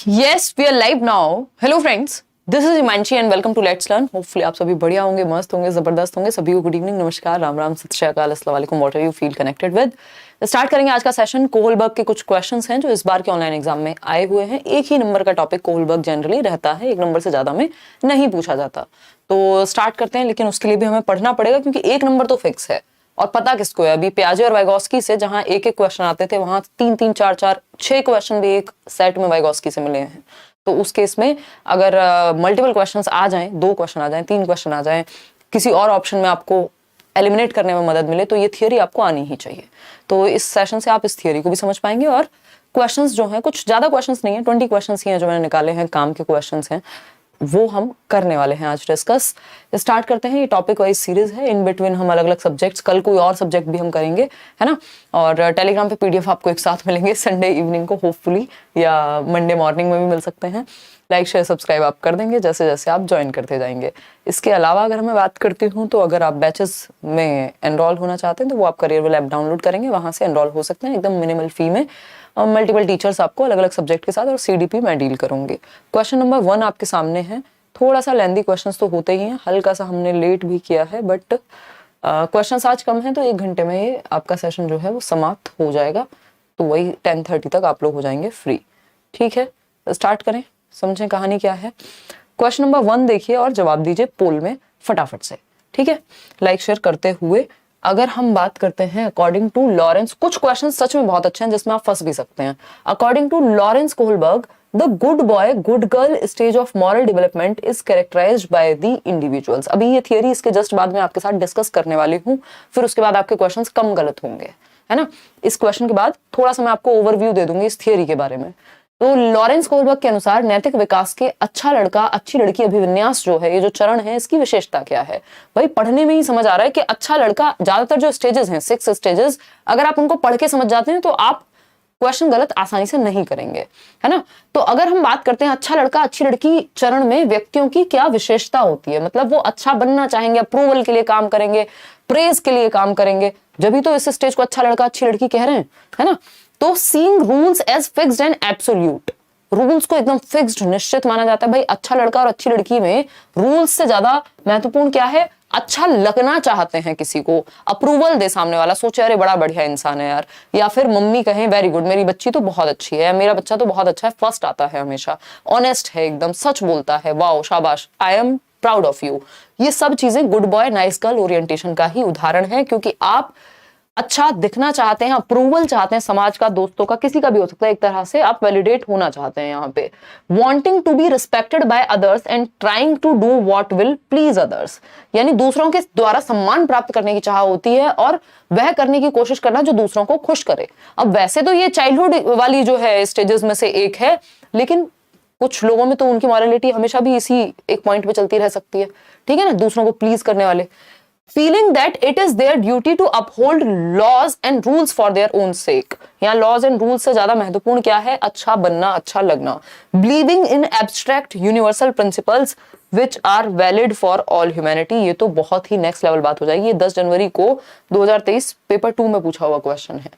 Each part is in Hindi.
Yes, we are live now. Hello friends, this is Himanshi and welcome to Let's Learn. Hopefully आप सभी बढ़िया होंगे, मस्त होंगे, जबरदस्त होंगे. सभी को गुड इवनिंग, नमस्कार, राम राम, सत श्री अकाल, अस्सलाम वालेकुम, what ever you feel connected with. Start करेंगे आज का सेशन. कोहलबर्ग के कुछ क्वेश्चंस हैं जो इस बार के ऑनलाइन एग्जाम में आए हुए हैं. एक ही नंबर का टॉपिक कोहलबर्ग जनरली रहता है, एक नंबर से ज्यादा में नहीं पूछा जाता. तो स्टार्ट करते हैं, लेकिन उसके लिए भी हमें पढ़ना पड़ेगा क्योंकि एक नंबर तो फिक्स है. और पता किसको है, अभी पियाजे और वाइगोस्की से जहां एक एक क्वेश्चन आते थे वहां 3-3, 4-4, 6 क्वेश्चन भी एक सेट में वाइगोस्की से मिले हैं. तो उस केस में अगर मल्टीपल क्वेश्चंस आ जाएं, 2 क्वेश्चन आ जाएं, 3 क्वेश्चन आ जाएं, किसी और ऑप्शन में आपको एलिमिनेट करने में मदद मिले, तो ये थियरी आपको आनी ही चाहिए. तो इस सेशन से आप इस थियरी को भी समझ पाएंगे. और क्वेश्चंस जो हैं, कुछ ज्यादा क्वेश्चंस नहीं है, 20 क्वेश्चंस ही हैं जो मैंने निकाले हैं, काम के क्वेश्चंस हैं, वो हम करने वाले हैं आज डिस्कस. स्टार्ट करते हैं. ये टॉपिक वाइज सीरीज है, इन बिटवीन हम अलग अलग सब्जेक्ट्स, कल कोई और सब्जेक्ट भी हम करेंगे, है ना. और टेलीग्राम पे पीडीएफ आपको एक साथ मिलेंगे संडे इवनिंग को होपफुली, या मंडे मॉर्निंग में भी मिल सकते हैं. लाइक शेयर सब्सक्राइब आप कर देंगे जैसे जैसे आप ज्वाइन करते जाएंगे. इसके अलावा अगर मैं बात करती हूँ तो अगर आप बैचेस में एनरोल होना चाहते हैं तो वो आप करियर ऐप डाउनलोड करेंगे, वहां से एनरोल हो सकते हैं एकदम मिनिमल फी में. मल्टीपल टीचर्स आपको अलग अलग सब्जेक्ट के साथ, और सीडीपी मैं डील करूंगी. क्वेश्चन नंबर 1 आपके सामने है. थोड़ा सा लेंदी क्वेश्चंस तो होते ही हैं, हल्का सा हमने लेट भी किया है, बट क्वेश्चंस आज कम है तो 1 घंटे में ये आपका सेशन जो है वो समाप्त हो जाएगा. तो वही 10:30 तक आप लोग हो जाएंगे फ्री. ठीक है, स्टार्ट करें, समझें कहानी क्या है. क्वेश्चन नंबर 1 देखिए और जवाब दीजिए पोल में फटाफट से. ठीक है, लाइक शेयर करते हुए. अगर हम बात करते हैं अकॉर्डिंग टू लॉरेंस, कुछ क्वेश्चन सच में बहुत अच्छे हैं जिसमें आप फंस भी सकते हैं. According to Lawrence Kohlberg, the good boy good girl stage of moral development is characterized by the individuals. अभी ये थियरी इसके जस्ट बाद में आपके साथ डिस्कस करने वाली हूँ, फिर उसके बाद आपके क्वेश्चंस कम गलत होंगे, है ना. इस क्वेश्चन के बाद थोड़ा सा मैं आपको ओवरव्यू दे दूंगी इस थियरी के बारे में. तो लॉरेंस कोहलबर्ग के अनुसार नैतिक विकास के अच्छा लड़का अच्छी लड़की अभिविन्यास जो है, ये जो चरण है, इसकी विशेषता क्या है. भाई पढ़ने में ही समझ आ रहा है कि अच्छा लड़का, ज्यादातर जो स्टेजेस हैं 6 स्टेजेस, अगर आप उनको पढ़ के समझ जाते हैं तो आप क्वेश्चन गलत आसानी से नहीं करेंगे, है ना. तो अगर हम बात करते हैं अच्छा लड़का अच्छी लड़की चरण में व्यक्तियों की क्या विशेषता होती है, मतलब वो अच्छा बनना चाहेंगे, अप्रूवल के लिए काम करेंगे, प्रेज के लिए काम करेंगे, जब भी तो इस स्टेज को अच्छा लड़का अच्छी लड़की कह रहे हैं, है ना. तो seeing rules as fixed and absolute, rules को एकदम फिक्स्ड निश्चित माना जाता है. भाई अच्छा लड़का और अच्छी लड़की में रूल्स से ज्यादा महत्वपूर्ण क्या है, अच्छा लगना चाहते हैं किसी को, अप्रूवल दे सामने वाला, सोचे अरे बड़ा बढ़िया इंसान है यार, या फिर मम्मी कहें वेरी गुड, मेरी बच्ची तो बहुत अच्छी है, मेरा बच्चा तो बहुत अच्छा है, फर्स्ट आता है हमेशा, ऑनेस्ट है, एकदम सच बोलता है, वाओ शाबाश, I am proud of you. ये सब चीजें good boy nice girl orientation का ही उदाहरण है, क्योंकि आप अच्छा दिखना चाहते हैं, अप्रूवल चाहते हैं समाज का, दोस्तों का, किसी का भी हो सकता है, एक तरह से आप वैलिडेट होना चाहते हैं. यहाँ पे wanting to be respected by others and trying to do what will please others, यानी दूसरों के द्वारा सम्मान प्राप्त करने की चाह होती है और वह करने की कोशिश करना जो दूसरों को खुश करे. अब वैसे तो ये चाइल्डहुड वाली जो है स्टेजेस में से एक है, लेकिन कुछ लोगों में तो उनकी मॉरलिटी हमेशा भी इसी एक पॉइंट पे चलती रह सकती है. ठीक है ना, दूसरों को प्लीज करने वाले. Feeling that it is their duty to uphold laws and rules for their own sake. यहाँ laws and rules से ज्यादा महत्वपूर्ण क्या है, अच्छा बनना, अच्छा लगना. Believing in abstract universal principles which are valid for all humanity. ये तो बहुत ही next level बात हो जाएगी. ये 10 जनवरी को 2023 पेपर 2 में पूछा हुआ क्वेश्चन है.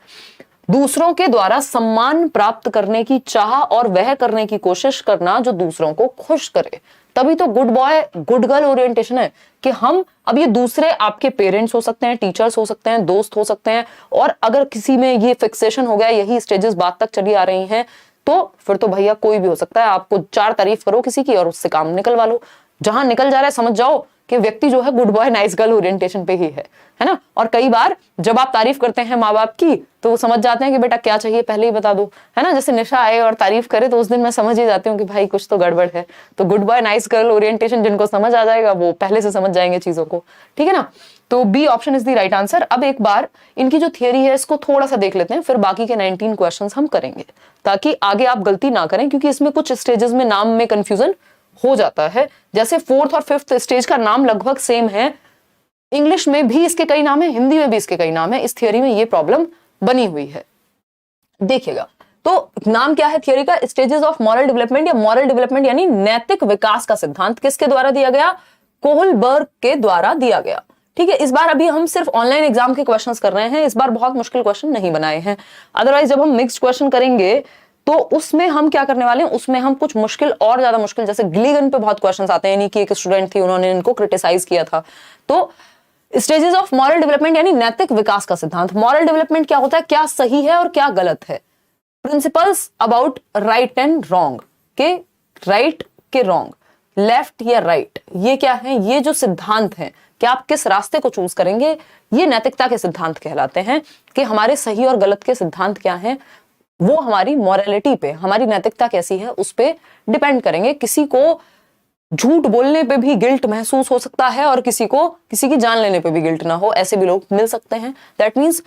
दूसरों के द्वारा सम्मान प्राप्त करने की चाह और वह करने की कोशिश करना जो दूसरों को खुश करे. तभी तो good boy good girl orientation है कि हम, अब ये दूसरे आपके पेरेंट्स हो सकते हैं, टीचर्स हो सकते हैं, दोस्त हो सकते हैं, और अगर किसी में ये फिक्सेशन हो गया, यही स्टेजेस बात तक चली आ रही हैं, तो फिर तो भैया कोई भी हो सकता है. आपको 4 तारीफ करो किसी की और उससे काम निकलवा लो. जहां निकल जा रहा है समझ जाओ कि व्यक्ति जो है good boy nice girl orientation पे ही है ना. और कई बार जब आप तारीफ करते हैं माँ बाप की तो वो समझ जाते हैं कि बेटा क्या चाहिए पहले ही बता दो, है ना. जैसे निशा आए और तारीफ करे तो उस दिन मैं समझ ही जाती हूँ कि भाई कुछ तो गड़बड़ है. तो good boy nice girl orientation जिनको समझ आ जाएगा वो पहले से समझ जाएंगे चीजों को. ठीक है ना. तो B option is the right answer. अब एक बार इनकी जो थियरी है इसको थोड़ा सा देख लेते हैं, फिर बाकी के 19 क्वेश्चन हम करेंगे ताकि आगे आप गलती ना करें, क्योंकि इसमें कुछ स्टेजेस में नाम में कंफ्यूजन हो जाता है. जैसे 4th और 5th स्टेज का नाम लगभग सेम है, इंग्लिश में भी इसके कई नाम है, हिंदी में भी इसके कई नाम है. इस थियरी में ये प्रॉब्लम बनी हुई है. देखिएगा तो नाम क्या है थियरी का, स्टेजेस ऑफ मॉरल डेवलपमेंट, या मॉरल डेवलपमेंट यानी नैतिक विकास का सिद्धांत. किसके द्वारा दिया गया, कोहलबर्ग के द्वारा दिया गया. ठीक है, इस बार अभी हम सिर्फ ऑनलाइन एग्जाम के क्वेश्चंस कर रहे हैं, इस बार बहुत मुश्किल क्वेश्चन नहीं बनाए हैं. अदरवाइज जब हम मिक्स्ड क्वेश्चन करेंगे तो उसमें हम क्या करने वाले हैं, उसमें हम कुछ मुश्किल और ज्यादा मुश्किल, जैसे गिलीगन पे बहुत क्वेश्चंस आते हैं, यानी कि एक स्टूडेंट थी, उन्होंने इनको क्रिटिसाइज किया था। तो स्टेजेस ऑफ मॉरल डेवलपमेंट यानी नैतिक विकास का सिद्धांत। मॉरल डेवलपमेंट क्या होता है, क्या सही है और क्या गलत है। Principles about right and wrong, के राइट के रॉन्ग, लेफ्ट या राइट, ये क्या है, ये जो सिद्धांत हैं कि आप किस रास्ते को चूज करेंगे, ये नैतिकता के सिद्धांत कहलाते हैं। कि हमारे सही और गलत के सिद्धांत क्या हैं, वो हमारी मॉरलिटी पे, हमारी नैतिकता कैसी है उस पे डिपेंड करेंगे। किसी को झूठ बोलने पे भी गिल्ट महसूस हो सकता है और किसी को किसी की जान लेने पे भी गिल्ट ना हो, ऐसे भी लोग मिल सकते हैं। That means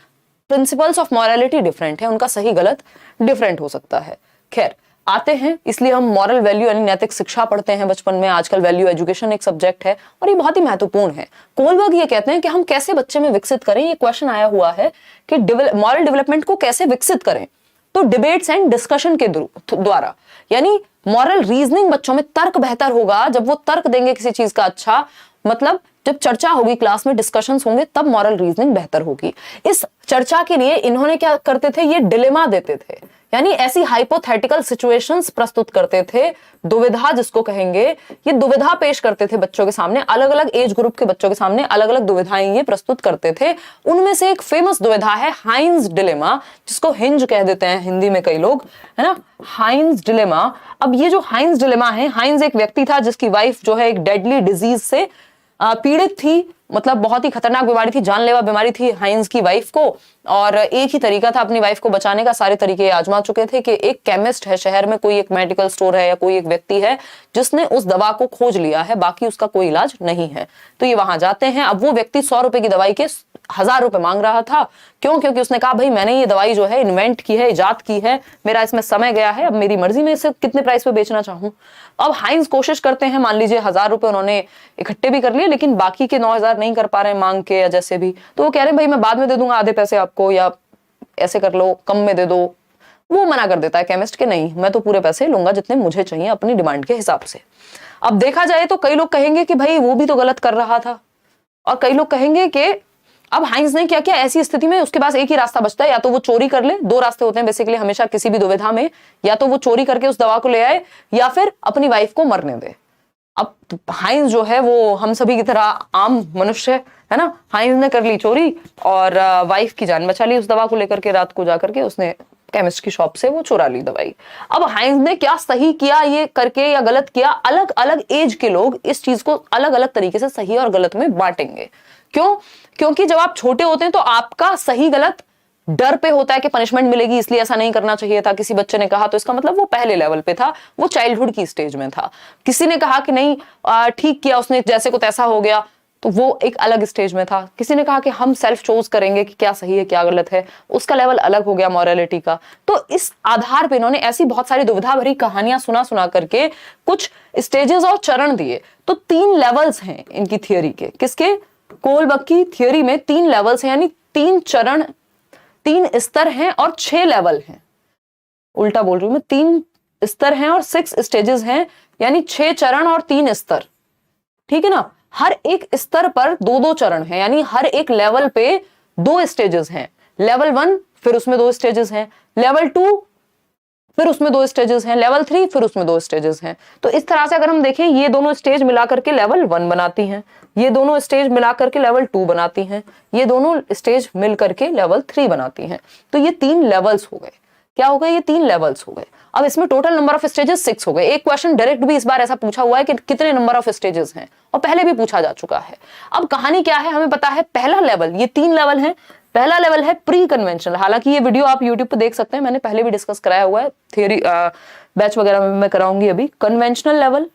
principles of morality different है, उनका सही गलत डिफरेंट हो सकता है। खैर आते हैं, इसलिए हम मॉरल वैल्यू यानी नैतिक शिक्षा पढ़ते हैं बचपन में। आजकल वैल्यू एजुकेशन एक सब्जेक्ट है और ये बहुत ही महत्वपूर्ण है। कोलबर्ग ये कहते हैं कि हम कैसे बच्चे में विकसित करें, ये क्वेश्चन आया हुआ है कि मॉरल डेवलपमेंट को कैसे विकसित करें। तो डिबेट्स एंड डिस्कशन के द्वारा, यानी मॉरल रीजनिंग बच्चों में, तर्क बेहतर होगा जब वो तर्क देंगे किसी चीज का। अच्छा मतलब जब चर्चा होगी क्लास में, डिस्कशंस होंगे, तब मॉरल रीजनिंग बेहतर होगी। इस चर्चा के लिए इन्होंने क्या करते थे, ये डिलेमा देते थे, यानी ऐसी हाइपोथेटिकल सिचुएशंस प्रस्तुत करते थे, दुविधा जिसको कहेंगे, ये दुविधा पेश करते थे बच्चों के सामने। अलग अलग एज ग्रुप के बच्चों के सामने अलग अलग दुविधाएं ये प्रस्तुत करते थे। उनमें से एक फेमस दुविधा है हाइंस डिलेमा, जिसको हिंज कह देते हैं हिंदी में कई लोग, है ना, हाइंस डिलेमा। अब ये जो हाइंस डिलेमा है, हाइंस एक व्यक्ति था जिसकी वाइफ जो है एक डेडली डिजीज से पीड़ित थी, मतलब बहुत ही खतरनाक बीमारी थी, जानलेवा बीमारी थी हाइंस की वाइफ को। और एक ही तरीका था अपनी वाइफ को बचाने का, सारे तरीके आजमा चुके थे कि एक केमिस्ट है शहर में, कोई एक मेडिकल स्टोर है या कोई एक व्यक्ति है जिसने उस दवा को खोज लिया है, बाकी उसका कोई इलाज नहीं है। तो ये वहां जाते हैं। अब वो व्यक्ति 100 रुपए की दवाई के 1000 रुपए मांग रहा था। क्यों? क्योंकि उसने कहा भाई मैंने ये दवाई जो है इन्वेंट की है, इजाद की है, मेरा इसमें समय गया है, अब मेरी मर्जी में इसे कितने प्राइस पे बेचना चाहूं। अब हाइंस कोशिश करते हैं, मान लीजिए 1000 रुपए उन्होंने इकट्ठे भी कर लिए, लेकिन बाकी के 9000 नहीं कर पा रहे हैं मांग के या जैसे भी। तो वो कह रहे हैं भाई मैं बाद में दे दूंगा आधे पैसे आपको, या ऐसे कर लो कम में दे दो। वो मना कर देता है केमिस्ट के, नहीं मैं तो पूरे पैसे लूंगा जितने मुझे चाहिए अपनी डिमांड के हिसाब से। अब देखा जाए तो कई लोग कहेंगे कि भाई वो भी तो गलत कर रहा था, और कई लोग कहेंगे कि अब हाइंस ने क्या किया, ऐसी स्थिति में उसके पास एक ही रास्ता बचता है, या तो वो चोरी कर ले। दो रास्ते होते हैं बेसिकली हमेशा किसी भी दुविधा में, या तो वो चोरी करके उस दवा को ले आए या फिर अपनी वाइफ को मरने दे। अब हाइंस जो है वो हम सभी की तरह आम मनुष्य है ना, हाइंस ने कर ली चोरी और वाइफ की जान बचा ली उस दवा को लेकर के। रात को जाकर के उसने केमिस्ट की शॉप से वो चुरा ली दवाई। अब हाइंस ने क्या सही किया ये करके या गलत किया, अलग अलग एज के लोग इस चीज को अलग अलग तरीके से सही और गलत में बांटेंगे। क्यों? क्योंकि जब आप छोटे होते हैं तो आपका सही गलत डर पे होता है कि पनिशमेंट मिलेगी, इसलिए ऐसा नहीं करना चाहिए था। किसी बच्चे ने कहा तो इसका मतलब वो पहले लेवल पे था, वो चाइल्डहुड की स्टेज में था। किसी ने कहा कि नहीं ठीक किया उसने, जैसे को तैसा हो गया, तो वो एक अलग स्टेज में था। किसी ने कहा कि हम सेल्फ चोज करेंगे कि क्या सही है क्या गलत है, उसका लेवल अलग हो गया मॉरलिटी का। तो इस आधार पे इन्होंने ऐसी बहुत सारी दुविधा भरी कहानियां सुना सुना करके कुछ स्टेजेस और चरण दिए। तो 3 लेवल्स हैं इनकी थियोरी के। किसके? कोलबर्ग की थियोरी में 3 लेवल्स हैं, यानी 3 चरण, 3 स्तर हैं और 6 लेवल हैं। उल्टा बोल रही हूं मैं, 3 स्तर हैं और 6 स्टेजेस हैं, यानी 6 चरण और 3 स्तर। ठीक है ना, हर एक स्तर पर 2-2 चरण हैं, यानी हर एक लेवल पे 2 स्टेजेस हैं। लेवल 1 फिर उसमें 2 स्टेजेस हैं, लेवल 2 फिर उसमें 2 स्टेजेस हैं, लेवल 3 फिर उसमें 2 स्टेजेस हैं। तो इस तरह से अगर हम देखें, ये दोनों स्टेज मिलाकर के लेवल 1 बनाती हैं, ये दोनों स्टेज मिलाकर के लेवल 2 बनाती हैं, ये दोनों स्टेज मिलकर के लेवल 3 बनाती हैं। तो ये 3 लेवल्स हो गए। क्या हो गए? ये 3 लेवल्स हो गए। अब इसमें टोटल नंबर ऑफ स्टेजेस 6 हो गए। एक क्वेश्चन डायरेक्ट भी इस बार ऐसा पूछा हुआ है कि कितने नंबर ऑफ स्टेजेस हैं, और पहले भी पूछा जा चुका है। अब कहानी क्या है हमें पता है। पहला लेवल, ये 3 लेवल हैं। पहला लेवल है प्री कन्वेंशनल। हालांकि ये वीडियो आप यूट्यूब पे देख सकते हैं, मैंने पहले भी डिस्कस कराया हुआ है, थियरी बैच वगैरह में मैं कराऊंगी अभी। कन्वेंशनल लेवल,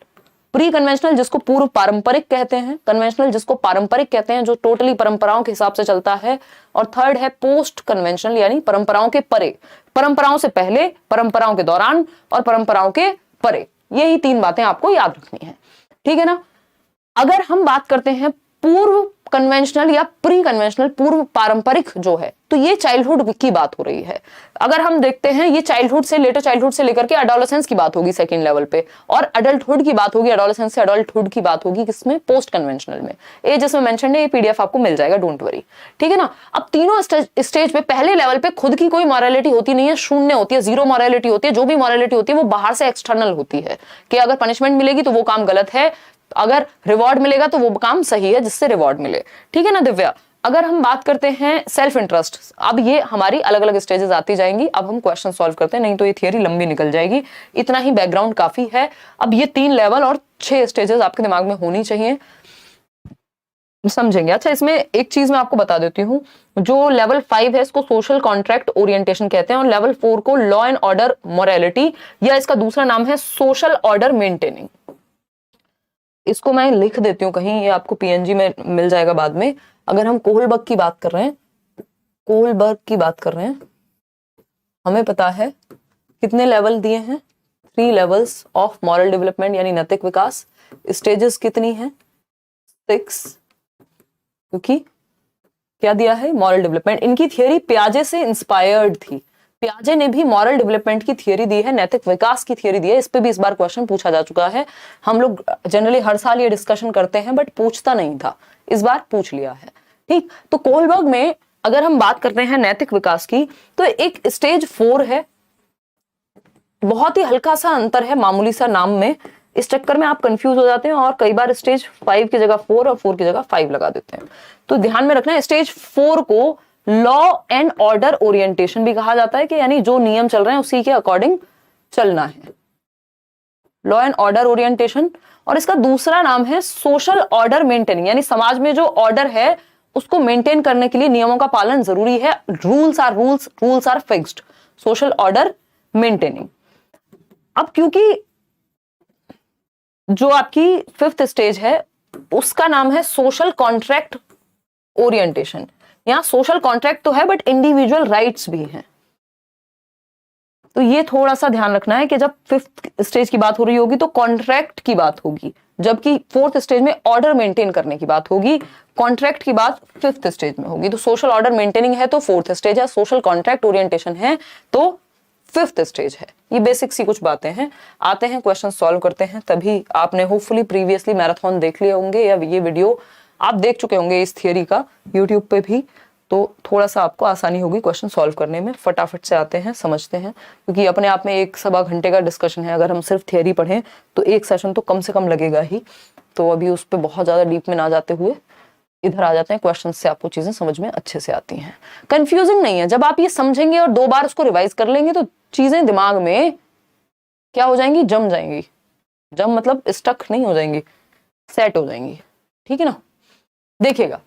प्री कन्वेंशनल जिसको पूर्व पारंपरिक कहते हैं, कन्वेंशनल जिसको पारंपरिक कहते हैं, जो टोटली परंपराओं के हिसाब से चलता है। और थर्ड है पोस्ट कन्वेंशनल, यानी परंपराओं के परे, परंपराओं से पहले, परंपराओं के दौरान और परंपराओं के परे। यही 3 बातें आपको याद रखनी है। ठीक है ना। अगर हम बात करते हैं पूर्व कन्वेंशनल या प्री कन्वेंशनल, पूर्व पारंपरिक जो है, तो ये चाइल्डहुड की बात हो रही है। अगर हम देखते हैं ये चाइल्डहुड से, लेटर चाइल्डहुड से लेकर के एडोलेसेंस की बात होगी सेकंड लेवल पे, और अडल्टहुड की बात होगी, एडोलेसेंस से अडल्टहुड की बात होगी किसमें, पोस्ट कन्वेंशनल में। ये जिसमें मेंशन है, ये पीडीएफ आपको मिल जाएगा, डोंट वरी, ठीक है ना। अब तीनों स्टेज पे पहले लेवल पे खुद की कोई मॉरलिटी होती नहीं है, शून्य होती है, जीरो मॉरलिटी होती है। जो भी मॉरलिटी होती है वो बाहर से एक्सटर्नल होती है, कि अगर पनिशमेंट मिलेगी तो वो काम गलत है, अगर रिवॉर्ड मिलेगा तो वो काम सही है जिससे रिवॉर्ड मिले, ठीक है ना दिव्या। अगर हम बात करते हैं सेल्फ इंटरेस्ट, अब ये हमारी अलग अलग स्टेजेस आती जाएंगी। अब हम क्वेश्चन सॉल्व करते हैं, नहीं तो ये थियरी लंबी निकल जाएगी। इतना ही बैकग्राउंड काफी है। अब ये 3 लेवल और 6 स्टेजेस आपके दिमाग में होनी चाहिए, समझेंगे। अच्छा, इसमें एक चीज मैं आपको बता देती हूँ, जो लेवल 5 है इसको सोशल कॉन्ट्रैक्ट ओरिएंटेशन कहते हैं, और लेवल 4 को लॉ एंड ऑर्डर मोरालिटी, या इसका दूसरा नाम है सोशल ऑर्डर मेंटेनिंग। इसको मैं लिख देती हूँ कहीं, ये आपको पीएनजी में मिल जाएगा बाद में। अगर हम कोहलबर्ग की बात कर रहे हैं, कोहलबर्ग की बात कर रहे हैं, हमें पता है कितने लेवल दिए हैं, 3 लेवल्स ऑफ मॉरल डेवलपमेंट यानी नैतिक विकास। स्टेजेस कितनी हैं, 6, क्योंकि क्या दिया है, मॉरल डेवलपमेंट। इनकी थियरी पियाजे से इंस्पायर्ड थी। पियाजे ने भी मॉरल डेवलपमेंट की थियरी दी है, नैतिक विकास की थियरी दी है। इस पे भी इस बार क्वेश्चन पूछा जा चुका है। हम लोग जनरली हर साल ये डिस्कशन करते हैं, बट पूछता नहीं था, इस बार पूछ लिया है, ठीक। तो कोहलबर्ग में अगर हम बात करते हैं नैतिक विकास की, तो एक स्टेज 4 है, बहुत ही हल्का सा अंतर है, मामूली सा नाम में। इस चक्कर में आप कंफ्यूज हो जाते हैं और कई बार स्टेज 5 की जगह 4 और 4 की जगह 5 लगा देते हैं। तो ध्यान में रखना है, स्टेज 4 को लॉ एंड ऑर्डर ओरिएंटेशन भी कहा जाता है, कि यानी जो नियम चल रहे हैं उसी के अकॉर्डिंग चलना है, लॉ एंड ऑर्डर ओरिएंटेशन। और इसका दूसरा नाम है सोशल ऑर्डर मेंटेनिंग, यानी समाज में जो ऑर्डर है उसको मेंटेन करने के लिए नियमों का पालन जरूरी है। Rules are fixed, social order maintaining. अब क्योंकि जो आपकी 5th स्टेज है उसका नाम है सोशल कॉन्ट्रैक्ट ओरिएंटेशन। यहां सोशल कॉन्ट्रैक्ट तो है, बट इंडिविजुअल राइट्स भी हैं। तो ये थोड़ा सा ध्यान रखना है कि जब 5th स्टेज की बात हो रही होगी तो कॉन्ट्रैक्ट की बात होगी, जबकि 4th स्टेज में ऑर्डर मेंटेन करने की बात होगी। कॉन्ट्रैक्ट की बात 5th स्टेज में होगी। तो सोशल ऑर्डर मेंटेनिंग है तो 4th स्टेज है, सोशल कॉन्ट्रैक्ट ओरिएंटेशन है तो 5th स्टेज है। ये बेसिक सी कुछ बातें हैं। आते हैं क्वेश्चन सॉल्व करते हैं। तभी आपने होपफुली प्रीवियसली मैराथन देख लिए होंगे, या ये वीडियो आप देख चुके होंगे इस थियरी का यूट्यूब पे भी, तो थोड़ा सा आपको आसानी होगी क्वेश्चन सॉल्व करने में। फटाफट से आते हैं, समझते हैं, क्योंकि अपने आप में 1-1.25 घंटे का डिस्कशन है। अगर हम सिर्फ थियरी पढ़ें तो एक सेशन तो कम से कम लगेगा ही। तो अभी उस पर बहुत ज्यादा डीप में ना जाते हुए इधर आ जाते हैं, क्वेश्चन से आपको चीजें समझ में अच्छे से आती हैं, कंफ्यूजिंग नहीं है। जब आप ये समझेंगे और 2 बार उसको रिवाइज कर लेंगे तो चीजें दिमाग में क्या हो जाएंगी, जम जाएंगी। जम मतलब स्टक नहीं हो जाएंगी, सेट हो जाएंगी, ठीक है ना। देखिएगा,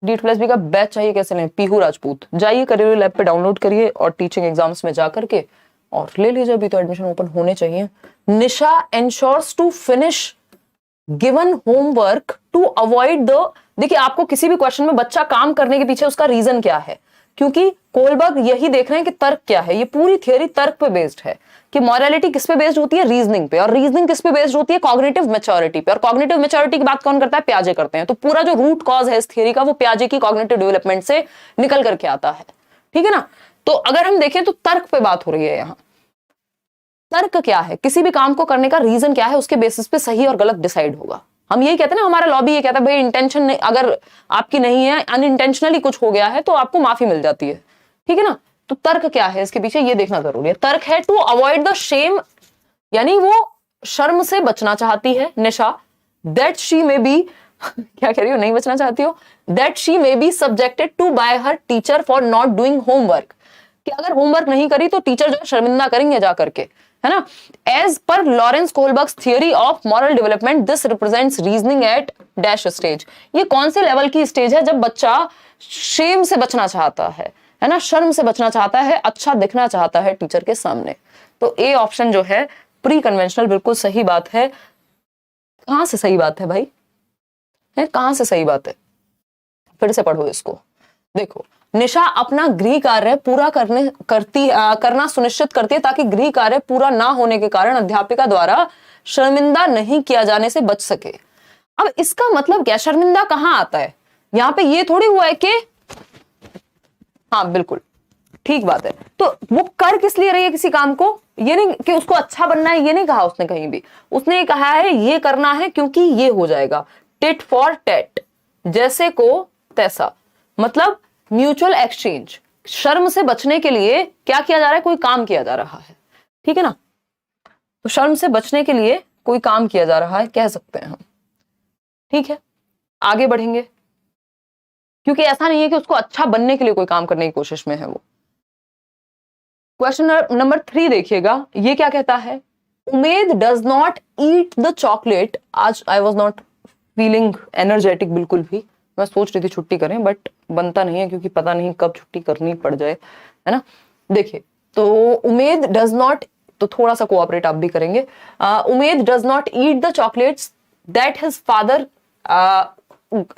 D2+B का बैच चाहिए कैसे लें, पीहू राजपूत जाइए, करियर लैब पे डाउनलोड करिए और टीचिंग एग्जाम्स में जा करके और ले लीजिए। अभी तो एडमिशन ओपन होने चाहिए। Nisha ensures to finish given homework to avoid the, देखिए आपको किसी भी क्वेश्चन में बच्चा काम करने के पीछे उसका रीजन क्या है, क्योंकि कोहलबर्ग यही देख रहे हैं कि तर्क क्या है। ये पूरी थियरी तर्क पे बेस्ड है कि मॉरलिटी किस पे बेस्ड होती है, रीजनिंग पे, और रीजनिंग किस पे बेस्ड होती है, कॉग्निटिव मैच्योरिटी पे। और कॉग्निटिव मैच्योरिटी की बात कौन करता है, पियाजे करते हैं। तो पूरा जो रूट कॉज है इस थियरी का वो पियाजे की कॉग्निटिव डेवलपमेंट से निकल करके आता है, ठीक है ना। तो अगर हम देखें तो तर्क पे बात हो रही है यहाँ। तर्क क्या है, किसी भी काम को करने का रीजन क्या है, उसके बेसिस पे सही और गलत डिसाइड होगा। हम यही कहते हैं ना, हमारा लॉबी ये कहता है भाई इंटेंशन अगर आपकी नहीं है, अनइंटेंशनली कुछ हो गया है तो आपको माफी मिल जाती है, ठीक है ना। तो तर्क क्या है इसके पीछे, ये देखना जरूरी है। तर्क है टू अवॉइड द शेम, यानी वो शर्म से बचना चाहती है Nisha, that she may be क्या कह रही हो, नहीं बचना चाहती हो, that she may be subjected to by her teacher for not doing homework, कि अगर होमवर्क नहीं करी तो टीचर जो है शर्मिंदा करेंगे जा करके, है ना। As per Lawrence Kohlberg's theory of moral development this represents reasoning at dash stage. ये कौन से लेवल की स्टेज है, जब बच्चा शेम से बचना चाहता है ना, शर्म से बचना चाहता है, अच्छा दिखना चाहता है टीचर के सामने। तो ए ऑप्शन जो है प्री कन्वेंशनल, बिल्कुल सही बात है। कहां से सही बात है भाई, है कहां से सही बात है, फिर से पढ़ो इसको। देखो, निशा अपना गृह कार्य पूरा करना सुनिश्चित करती है ताकि गृह कार्य पूरा ना होने के कारण अध्यापिका द्वारा शर्मिंदा नहीं किया जाने से बच सके। अब इसका मतलब क्या, शर्मिंदा कहां आता है यहां पे, ये थोड़ी हुआ है कि हाँ बिल्कुल ठीक बात है, तो वो कर किस लिए रही है किसी काम को, ये नहीं कि उसको अच्छा बनना है, ये नहीं कहा उसने कहीं भी, उसने ये कहा है ये करना है क्योंकि ये हो जाएगा, टिट फॉर टैट, जैसे को तैसा, मतलब म्यूचुअल एक्सचेंज। शर्म से बचने के लिए क्या किया जा रहा है, कोई काम किया जा रहा है, ठीक है ना, तो शर्म से बचने के लिए कोई काम किया जा रहा है कह सकते हैं हम, ठीक है। आगे बढ़ेंगे, क्योंकि ऐसा नहीं है कि उसको अच्छा बनने के लिए कोई काम करने की कोशिश में है वो। क्वेश्चन नंबर 3 देखिएगा, ये क्या कहता है, Umed does not eat the chocolate. आज I was not feeling energetic बिल्कुल भी, मैं सोच रही थी छुट्टी करें बट बनता नहीं है क्योंकि पता नहीं कब छुट्टी करनी पड़ जाए, है ना। देखिए, तो उमेद डज नॉट, तो थोड़ा सा कोऑपरेट आप भी करेंगे। Umed does not eat the chocolates that his father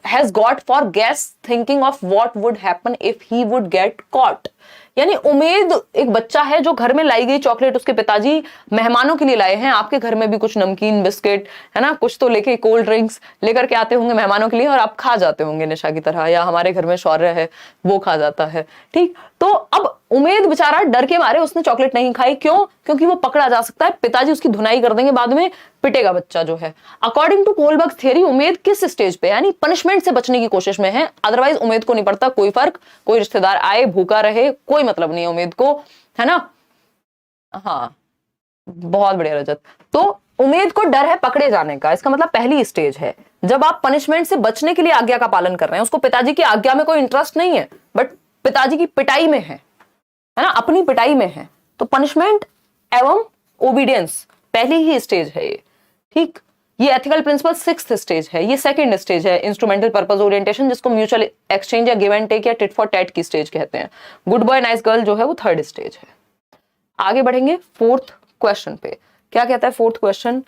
has got for guess thinking of what would happen if he would get caught। यानी उमेद एक बच्चा है जो घर में लाई गई चॉकलेट उसके पिताजी मेहमानों के लिए लाए हैं, आपके घर में भी कुछ नमकीन बिस्किट है ना, कुछ तो लेके कोल्ड ड्रिंक्स लेकर के आते होंगे मेहमानों के लिए और आप खा जाते होंगे निशा की तरह, या हमारे घर में शौर्य है वो खा जाता है, ठीक। तो अब उमेद बेचारा डर के मारे उसने चॉकलेट नहीं खाई, क्यों, क्योंकि वो पकड़ा जा सकता है, पिताजी उसकी धुनाई कर देंगे, बाद में पिटेगा बच्चा जो है। अकॉर्डिंग टू कोलबर्ग थ्योरी उमेद किस स्टेज पे, यानी पनिशमेंट से बचने की कोशिश में है, अदरवाइज उमेद को नहीं पड़ता कोई फर्क, कोई रिश्तेदार आए भूखा रहे कोई मतलब नहीं है उमेद को, है ना। हाँ बहुत बढ़िया रजत, तो उमेद को डर है पकड़े जाने का, इसका मतलब पहली स्टेज है जब आप पनिशमेंट से बचने के लिए आज्ञा का पालन कर रहे हैं, उसको पिताजी की आज्ञा में कोई इंटरेस्ट नहीं है बट पिताजी की पिटाई में है ना, अपनी पिटाई में है, तो पनिशमेंट एवं ओबीडियंस पहली ही स्टेज है ये, ठीक। ये एथिकल प्रिंसिपल 6th स्टेज है, ये 2nd स्टेज है इंस्ट्रूमेंटल पर्पस ओरिएंटेशन, जिसको म्यूचुअल एक्सचेंज या गिव एंड टेक या टिट फॉर टैट की स्टेज कहते हैं। गुड बॉय नाइस गर्ल जो है वो 3rd स्टेज है। आगे बढ़ेंगे 4th क्वेश्चन पे, क्या कहता है 4th क्वेश्चन,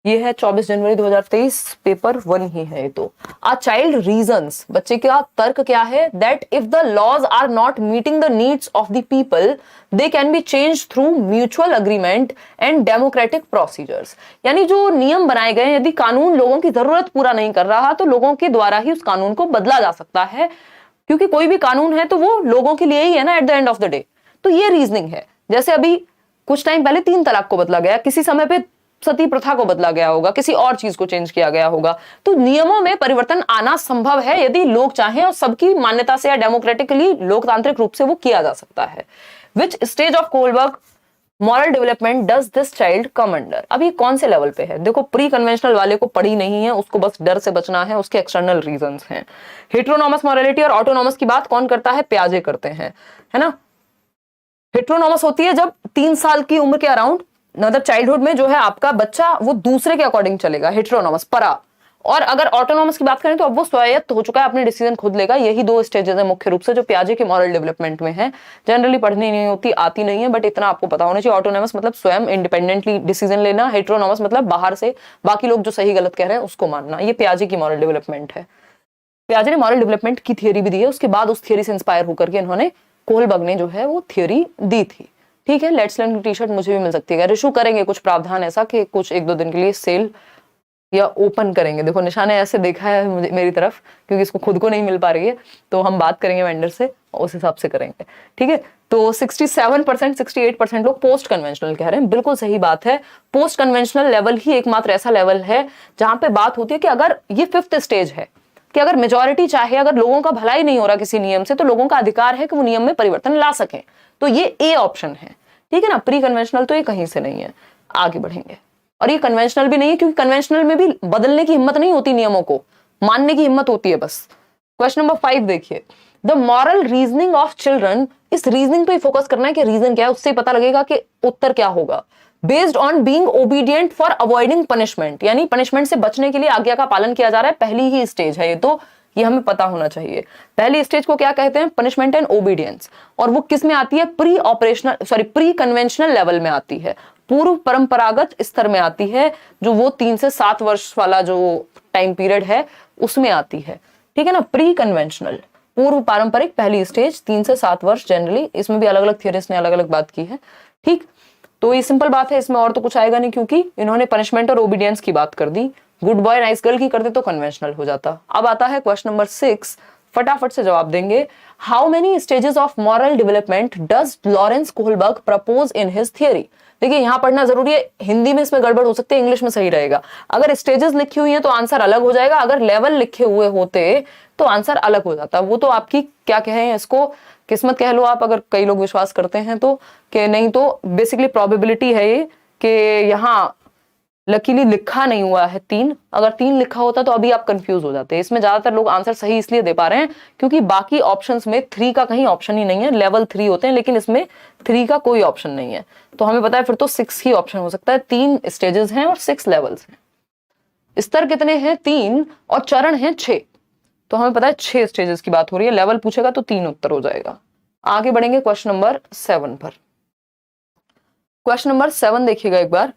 ये है 24 जनवरी 2023, पेपर 1 ही है ये तो। अ चाइल्ड रीजंस, बच्चे का तर्क क्या है, that if the laws are not meeting the needs of the people they can be change through mutual agreement and democratic procedures. यानी जो नियम बनाए गए, यदि कानून लोगों की जरूरत पूरा नहीं कर रहा तो लोगों के द्वारा ही उस कानून को बदला जा सकता है, क्योंकि कोई भी कानून है तो वो लोगों के लिए ही है ना at the end of the day. तो ये रीजनिंग है, जैसे अभी कुछ टाइम पहले 3 तलाक को बदला गया, किसी समय पे सती प्रथा को बदला गया होगा, किसी और चीज को चेंज किया गया होगा, तो नियमों में परिवर्तन आना संभव है यदि लोग चाहें और सबकी मान्यता से या डेमोक्रेटिकली लोकतांत्रिक रूप से वो किया जा सकता है। विच stage of Kohlberg moral development does this child come under. अब ये कौन से लेवल पे है, देखो प्री कन्वेंशनल वाले को पढ़ी नहीं है, उसको बस डर से बचना है, उसके एक्सटर्नल रीजंस हैं। हेट्रोनॉमस मॉरलिटी और ऑटोनॉमस की बात कौन करता है, प्याजे करते हैं, है ना। हेट्रोनॉमस होती है जब 3 साल की उम्र के अराउंड, मतलब चाइल्डहुड में जो है आपका बच्चा वो दूसरे के अकॉर्डिंग चलेगा, हेट्रोनॉमस परा। और अगर ऑटोनॉमस की बात करें तो अब वो स्वायत्त हो चुका है, अपने डिसीजन खुद लेगा। यही 2 स्टेजेस है मुख्य रूप से जो प्याजे के मॉरल डेवलपमेंट में है। जनरली पढ़नी नहीं होती, आती नहीं है, बट इतना आपको पता होना चाहिए। ऑटोनॉमस मतलब स्वयं इंडिपेंडेंटली डिसीजन लेना, हेट्रोनॉमस मतलब बाहर से बाकी लोग जो सही गलत कह रहे हैं उसको मानना। ये प्याजे की मॉरल डेवलपमेंट है। प्याजे ने मॉरल डेवलपमेंट की थियोरी भी दी है, उसके बाद उस थियोरी से इंस्पायर होकर के इन्होंने कोलबर्ग ने जो है वो थियोरी दी थी, ठीक है। लेट्स लर्न की टी शर्ट मुझे भी मिल सकती है, इशू करेंगे कुछ प्रावधान ऐसा कि कुछ 1-2 दिन के लिए सेल या ओपन करेंगे। देखो निशा ने ऐसे देखा है मुझे मेरी तरफ, क्योंकि इसको खुद को नहीं मिल पा रही है, तो हम बात करेंगे वेंडर से, उस हिसाब से करेंगे, ठीक है। तो 67% 68% लोग पोस्ट कन्वेंशनल कह रहे हैं, बिल्कुल सही बात है। पोस्ट कन्वेंशनल लेवल ही एकमात्र ऐसा लेवल है जहां पे बात होती है कि अगर ये 5th स्टेज है कि अगर मेजॉरिटी चाहे, अगर लोगों का भला ही नहीं हो रहा किसी नियम से, तो लोगों का अधिकार है कि वो नियम में परिवर्तन ला सकें, तो ये ए ऑप्शन है, ठीक है ना। प्री कन्वेंशनल तो ये कहीं से नहीं है। आगे बढ़ेंगे, और ये कन्वेंशनल भी नहीं है, क्योंकि कन्वेंशनल में भी बदलने की हिम्मत नहीं होती, नियमों को मानने की हिम्मत होती है बस। क्वेश्चन नंबर 5 देखिए, the moral reasoning of children. इस रीजनिंग पे फोकस करना है कि रीजन क्या है, उससे पता लगेगा कि उत्तर क्या होगा। Based on being obedient for avoiding punishment, यानी पनिशमेंट से बचने के लिए आज्ञा का पालन किया जा रहा है, पहली ही स्टेज है ये, तो ये हमें पता होना चाहिए। पहली स्टेज को क्या कहते हैं, पनिशमेंट एंड ओबीडियंस, और वो किस में आती है, प्री कन्वेंशनल लेवल में आती है, पूर्व परंपरागत स्तर में आती है, जो वो 3 से 7 वर्ष वाला जो टाइम पीरियड है उसमें आती है, ठीक है ना। प्री कन्वेंशनल पूर्व पारंपरिक पहली स्टेज 3 से 7 वर्ष जनरली, इसमें भी अलग अलग थियरिस्ट ने अलग अलग बात की है, ठीक। तो ये सिंपल बात है, इसमें और तो कुछ आएगा नहीं, क्योंकि इन्होंने पनिशमेंट और ओबीडियंस की बात कर दी। गुड बॉय नाइस गर्ल की करते तो कन्वेंशनल हो जाता। अब आता है क्वेश्चन नंबर 6, फटाफट से जवाब देंगे। How many stages of moral development does Lawrence Kohlberg propose in his theory? देखिए यहाँ पढ़ना जरूरी है, हिंदी में इसमें गड़बड़ हो सकती है, इंग्लिश में सही रहेगा। अगर स्टेजेस लिखी हुई है तो आंसर अलग हो जाएगा, अगर लेवल लिखे हुए होते तो आंसर अलग हो जाता। वो तो आपकी क्या कहें इसको, किस्मत कह लो आप, अगर कई लोग विश्वास करते हैं तो, कि नहीं तो बेसिकली प्रोबेबिलिटी है ये कि यहाँ लकीली लिखा नहीं हुआ है 3, अगर 3 लिखा होता तो अभी आप कंफ्यूज हो जाते। इसमें ज्यादातर लोग आंसर सही इसलिए दे पा रहे हैं क्योंकि बाकी ऑप्शंस में 3 का कहीं ऑप्शन ही नहीं है। लेवल 3 होते हैं लेकिन इसमें 3 का कोई ऑप्शन नहीं है, तो हमें पता है फिर तो 6 ही ऑप्शन हो सकता है। 3 स्टेजेस हैं और 6 लेवल्स हैं। स्तर कितने हैं? 3, और चरण हैं 6, तो हमें पता है 6 स्टेजेस की बात हो रही है। लेवल पूछेगा तो 3 उत्तर हो जाएगा। आगे बढ़ेंगे क्वेश्चन नंबर 7 पर। क्वेश्चन नंबर 7 देखिएगा एक बार।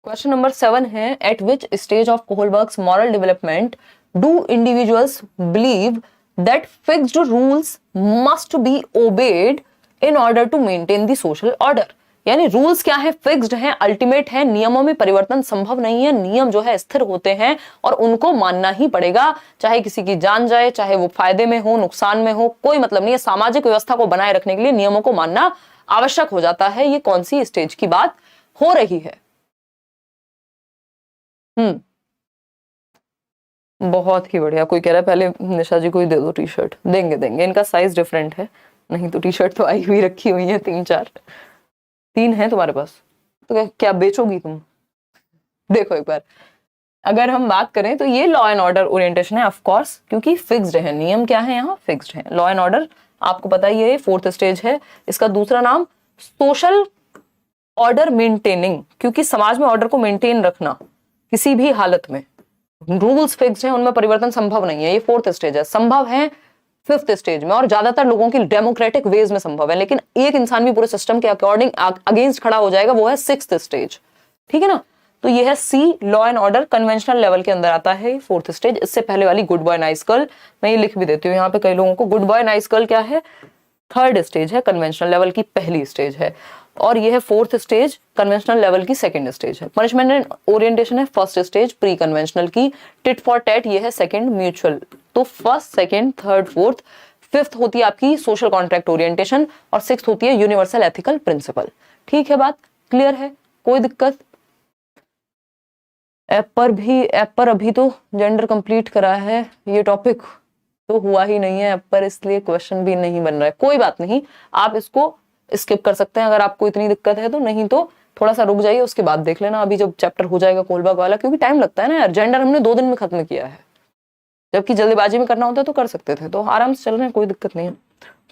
क्वेश्चन नंबर 7 है, at which stage of Kohlberg's moral development do individuals believe that fixed rules must be obeyed in order to maintain the social order? यानी रूल्स क्या है? फिक्स्ड हैं, अल्टीमेट हैं, नियमों में परिवर्तन संभव नहीं है। नियम जो है स्थिर होते हैं और उनको मानना ही पड़ेगा, चाहे किसी की जान जाए, चाहे वो फायदे में हो नुकसान में हो, कोई मतलब नहीं है। सामाजिक व्यवस्था को बनाए रखने के लिए नियमों को मानना आवश्यक हो जाता है। ये कौन सी स्टेज की बात हो रही है? बहुत ही बढ़िया। कोई कह रहा है पहले निशा जी को ही दे दो टी शर्ट। देंगे देंगे, इनका साइज डिफरेंट है, नहीं तो टी शर्ट तो आई हुई रखी हुई है 3-4। 3 है तुम्हारे पास, तो क्या बेचोगी तुम? देखो एक बार, अगर हम बात करें तो ये लॉ एंड ऑर्डर ओरिएंटेशन है ऑफ कोर्स, क्योंकि फिक्स्ड है। नियम क्या है यहाँ? फिक्स्ड है। लॉ एंड ऑर्डर आपको पता ही है 4th स्टेज है। इसका दूसरा नाम सोशल ऑर्डर मेंटेनिंग, क्योंकि समाज में ऑर्डर को मेंटेन रखना किसी भी हालत में। रूल्स फिक्स्ड हैं, उनमें परिवर्तन संभव नहीं है। ये 4th स्टेज है। संभव है 5th स्टेज में, और ज्यादातर लोगों की डेमोक्रेटिक वेज में संभव है, लेकिन एक इंसान भी पूरे सिस्टम के अकॉर्डिंग अगेंस्ट खड़ा हो जाएगा, वो है 6th स्टेज। ठीक है ना? तो ये है C, law and order conventional level के अंदर आता है 4th स्टेज। इससे पहले वाली गुड बॉय नाइस गर्ल, मैं ये लिख भी देती हूँ यहाँ पे कई लोगों को। गुड बॉय नाइस गर्ल क्या है? 3rd स्टेज है, कन्वेंशनल लेवल की पहली स्टेज है, और ये है 4th स्टेज, कन्वेंशनल लेवल की 2nd स्टेज है। पनिशमेंट एंड ओरिएंटेशन है 1st स्टेज, प्री कन्वेंशनल की। टिट फॉर टैट ये है 2nd, म्यूचुअल। तो 1st, 2nd, 3rd, 4th, 5th होती है आपकी सोशल कॉन्ट्रैक्ट ओरिएंटेशन, और 6th होती है यूनिवर्सल एथिकल प्रिंसिपल। ठीक है, बात क्लियर है? कोई दिक्कत? ऐप पर अभी तो जेंडर कंप्लीट करा है, ये टॉपिक तो हुआ ही नहीं है ऐप पर, इसलिए क्वेश्चन भी नहीं बन रहा है। कोई बात नहीं, आप इसको स्किप कर सकते हैं अगर आपको इतनी दिक्कत है तो, नहीं तो थोड़ा सा रुक जाइए, उसके बाद देख लेना अभी जब चैप्टर हो जाएगा कोहलबर्ग वाला, क्योंकि टाइम लगता है ना यार। जेंडर हमने 2 दिन में खत्म किया है, जबकि जल्दीबाजी में करना होता है तो कर सकते थे। तो आराम से चल रहे हैं, कोई दिक्कत नहीं है।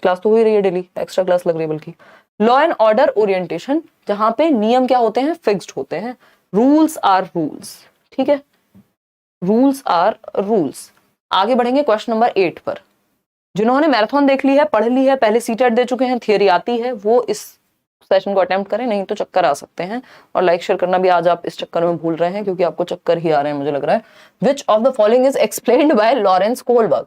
क्लास तो हो ही रही है, डेली एक्स्ट्रा क्लास लग रही है बल्कि। लॉ एंड ऑर्डर ओरिएंटेशन, जहां पे नियम क्या होते हैं? फिक्स्ड होते हैं। Rules are rules. ठीक है, रूल्स आर रूल्स। आगे बढ़ेंगे क्वेश्चन नंबर 8 पर। जिन्होंने मैराथन देख ली है, पढ़ ली है, पहले सीटेट दे चुके हैं, थियरी आती है, वो इस सेशन को अटेम्प्ट करें, नहीं तो चक्कर आ सकते हैं। और लाइक शेयर करना भी आज आप इस चक्कर में भूल रहे हैं, क्योंकि आपको चक्कर ही आ रहे हैं मुझे लग रहा है। Which of the following is explained bye Lawrence Kohlberg?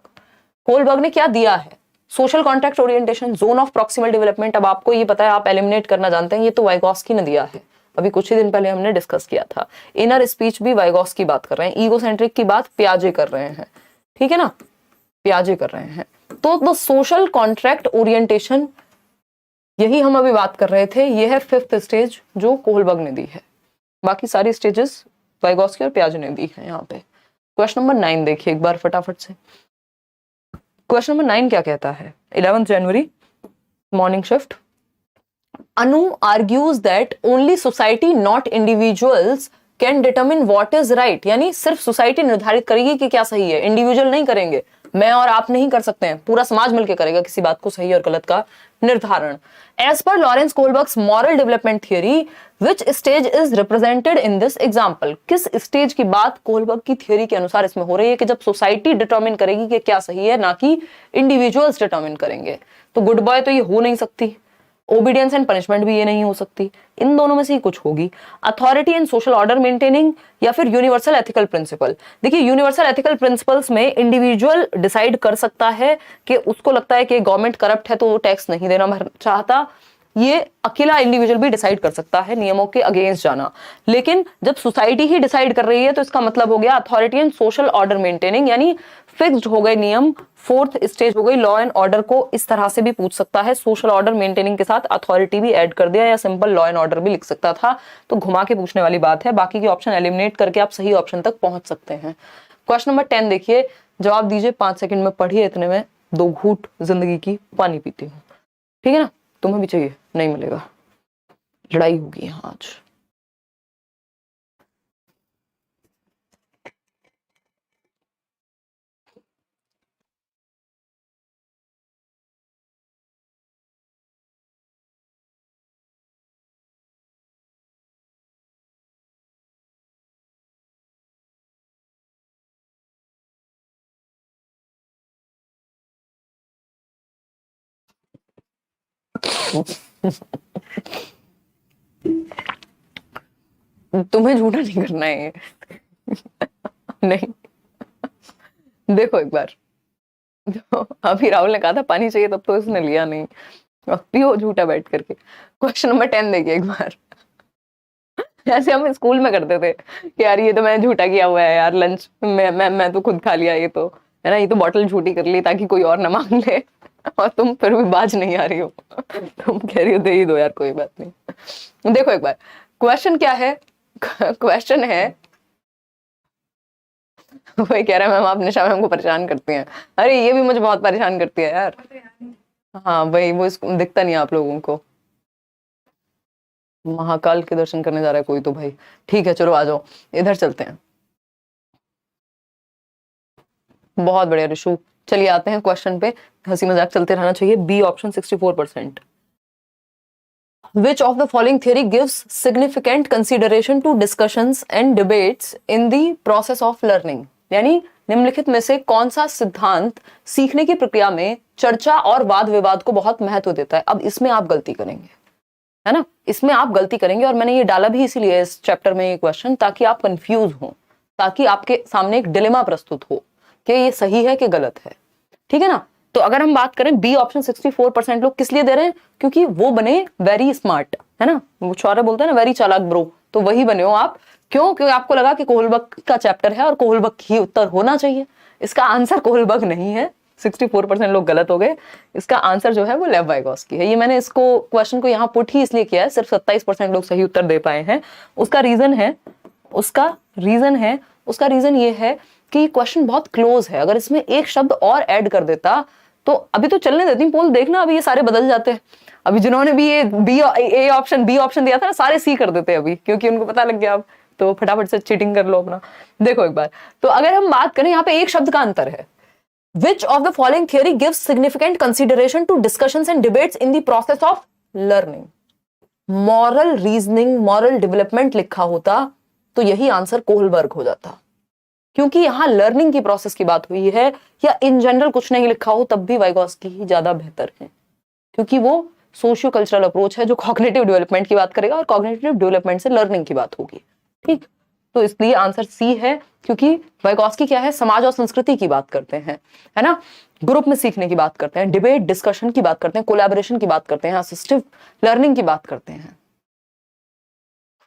Kohlberg ने क्या दिया है? Social contract orientation, zone of proximal development. अब आपको ये पता है, आप एलिमिनेट करना जानते हैं, ये तो वाइगॉस्की ने दिया है, अभी कुछ ही दिन पहले हमने डिस्कस किया था। इनर स्पीच भी वाइगॉस्की बात कर रहे हैं, ईगोसेंट्रिक की बात पियाजे कर रहे हैं। ठीक है ना, पियाजे कर रहे हैं। तो द सोशल कॉन्ट्रैक्ट ओरिएंटेशन, यही हम अभी बात कर रहे थे, ये है 5th स्टेज जो कोहलबर्ग ने दी है। बाकी सारी स्टेजेस वाइगॉस्की और पियाजे ने दी है। यहाँ पे क्वेश्चन नंबर 9 देखिए एक बार फटाफट से। क्वेश्चन नंबर 9 क्या कहता है? 11 जनवरी, morning shift. Anu argues that only society, not individuals, can determine what is right. यानी सिर्फ सोसाइटी निर्धारित करेगी कि क्या सही है, इंडिविजुअल नहीं करेंगे। मैं और आप नहीं कर सकते हैं, पूरा समाज मिलकर करेगा किसी बात को सही और गलत का निर्धारण। As per Lawrence Kohlberg's moral development theory, which stage is represented in this example? किस स्टेज की बात कोहलबर्ग की थियरी के अनुसार इसमें हो रही है कि जब सोसाइटी डिटर्मिन करेगी कि क्या सही है, ना कि इंडिविजुअल्स डिटर्मिन करेंगे। तो गुड बॉय तो ये हो नहीं सकती, ओबीडियंस एंड पनिशमेंट भी ये नहीं हो सकती, इन दोनों में से ही कुछ होगी। Authority and social order maintaining, या फिर यूनिवर्सल एथिकल प्रिंसिपल। देखिए यूनिवर्सल एथिकल प्रिंसिपल्स में इंडिविजुअल डिसाइड कर सकता है कि उसको लगता है कि गवर्नमेंट करप्ट है तो वो टैक्स नहीं देना चाहता, ये अकेला इंडिविजुअल भी डिसाइड कर सकता है नियमों के अगेंस्ट जाना, लेकिन जब सोसाइटी ही डिसाइड कर रही है तो इसका मतलब हो गया authority and social order maintaining, यानी फिक्स्ड हो गए नियम। फोर्थ स्टेज हो गई लॉ एंड ऑर्डर को इस तरह से भी पूछ सकता है, सोशल ऑर्डर मेंटेनिंग के साथ अथॉरिटी भी ऐड कर दिया, या सिंपल लॉ एंड ऑर्डर भी लिख सकता था, तो घुमा के पूछने वाली बात है। बाकी के ऑप्शन एलिमिनेट करके आप सही ऑप्शन तक पहुंच सकते हैं। क्वेश्चन नंबर 10 देखिए, जवाब दीजिए 5 सेकंड में, पढ़िए, इतने में 2 घूंट जिंदगी की पानी पीती हूँ, ठीक है ना? तुम्हें भी चाहिए? नहीं मिलेगा, लड़ाई होगी यहाँ आज। तुम्हें झूठा नहीं करना है नहीं, देखो एक बार, तो अभी राहुल ने कहा था पानी चाहिए, तब तो इसने लिया नहीं, अब पियो झूठा बैठ करके। क्वेश्चन नंबर 10 देखिए एक बार। जैसे हम स्कूल में करते थे कि यार ये तो मैंने झूठा किया हुआ है यार, लंच मैं तो खुद खा लिया, ये तो है ना, ये तो बॉटल झूठी कर ली ताकि कोई और ना मांग ले, और तुम फिर भी बाज नहीं आ रही हो, तुम कह रही हो दे ही दो यार, कोई बात नहीं। देखो एक बार क्वेश्चन क्या है, क्वेश्चन है, वही कह रहा है मैम आप निशा मैम को परेशान करती हैं। अरे ये भी मुझे बहुत परेशान करती है यार। हाँ वही, वो दिखता नहीं आप लोगों को। महाकाल के दर्शन करने जा रहा है कोई तो भाई, ठीक है चलो आ जाओ, इधर चलते हैं। बहुत बढ़िया ऋषु, चलिए आते हैं क्वेश्चन पे, हंसी मजाक चलते रहना चाहिए। B option 64%। Which of the following theory gives significant consideration to discussions and debates in the process of learning? यानी निम्नलिखित में से कौन सा सिद्धांत सीखने की प्रक्रिया में चर्चा और वाद विवाद को बहुत महत्व देता है? अब इसमें आप गलती करेंगे, है ना, इसमें आप गलती करेंगे, और मैंने ये डाला भी इसीलिए इस चैप्टर में ये क्वेश्चन, ताकि आप कंफ्यूज हो, ताकि आपके सामने एक डिलेमा प्रस्तुत हो कि ये सही है कि गलत है, ठीक है ना। तो अगर हम बात करें बी ऑप्शन 64% लोग किस लिए दे रहे हैं? क्योंकि वो बने वेरी स्मार्ट, है ना, वो छोरे बोलते हैं ना वेरी चालाक ब्रो, तो वही बने हो आप। क्यों? क्योंकि आपको लगा कि कोहलबर्ग का चैप्टर है और कोहलबर्ग ही उत्तर होना चाहिए। इसका आंसर कोहलबर्ग नहीं है, 64% लोग गलत हो गए। इसका आंसर जो है वो लेव वाइगोस्की है। ये मैंने इसको क्वेश्चन को यहाँ पुट ही इसलिए किया है, सिर्फ 27% लोग सही उत्तर दे पाए हैं। उसका रीजन ये है कि क्वेश्चन बहुत क्लोज है। अगर इसमें एक शब्द और ऐड कर देता तो, अभी तो चलने देती हूँ पोल, देखना अभी ये सारे बदल जाते हैं। अभी जिन्होंने भी ये बी ऑप्शन दिया था ना, सारे सी कर देते हैं अभी, क्योंकि उनको पता लग गया। अब तो फटाफट से चीटिंग कर लो अपना। देखो एक बार, तो अगर हम बात करें, यहाँ पे एक शब्द का अंतर है। Which of the following theory gives significant consideration to discussions and debates in the process of learning? Moral reasoning, moral development लिखा होता तो यही आंसर कोहलबर्ग हो जाता, क्योंकि यहां लर्निंग की प्रोसेस की बात हुई है, या इन जनरल कुछ नहीं लिखा हो तब भी वाइगोस्की ही ज्यादा बेहतर है, क्योंकि वो सोशियो कल्चरल अप्रोच है जो कॉग्निटिव डेवलपमेंट की बात करेगा, और कॉग्निटिव डेवलपमेंट से लर्निंग की बात होगी, ठीक। तो इसलिए आंसर सी है, क्योंकि वाइगोस्की क्या है, समाज और संस्कृति की बात करते हैं, है ना, ग्रुप में सीखने की बात करते हैं, डिबेट डिस्कशन की बात करते हैं, कोलैबोरेशन की बात करते हैं, असिस्टिव लर्निंग की बात करते हैं।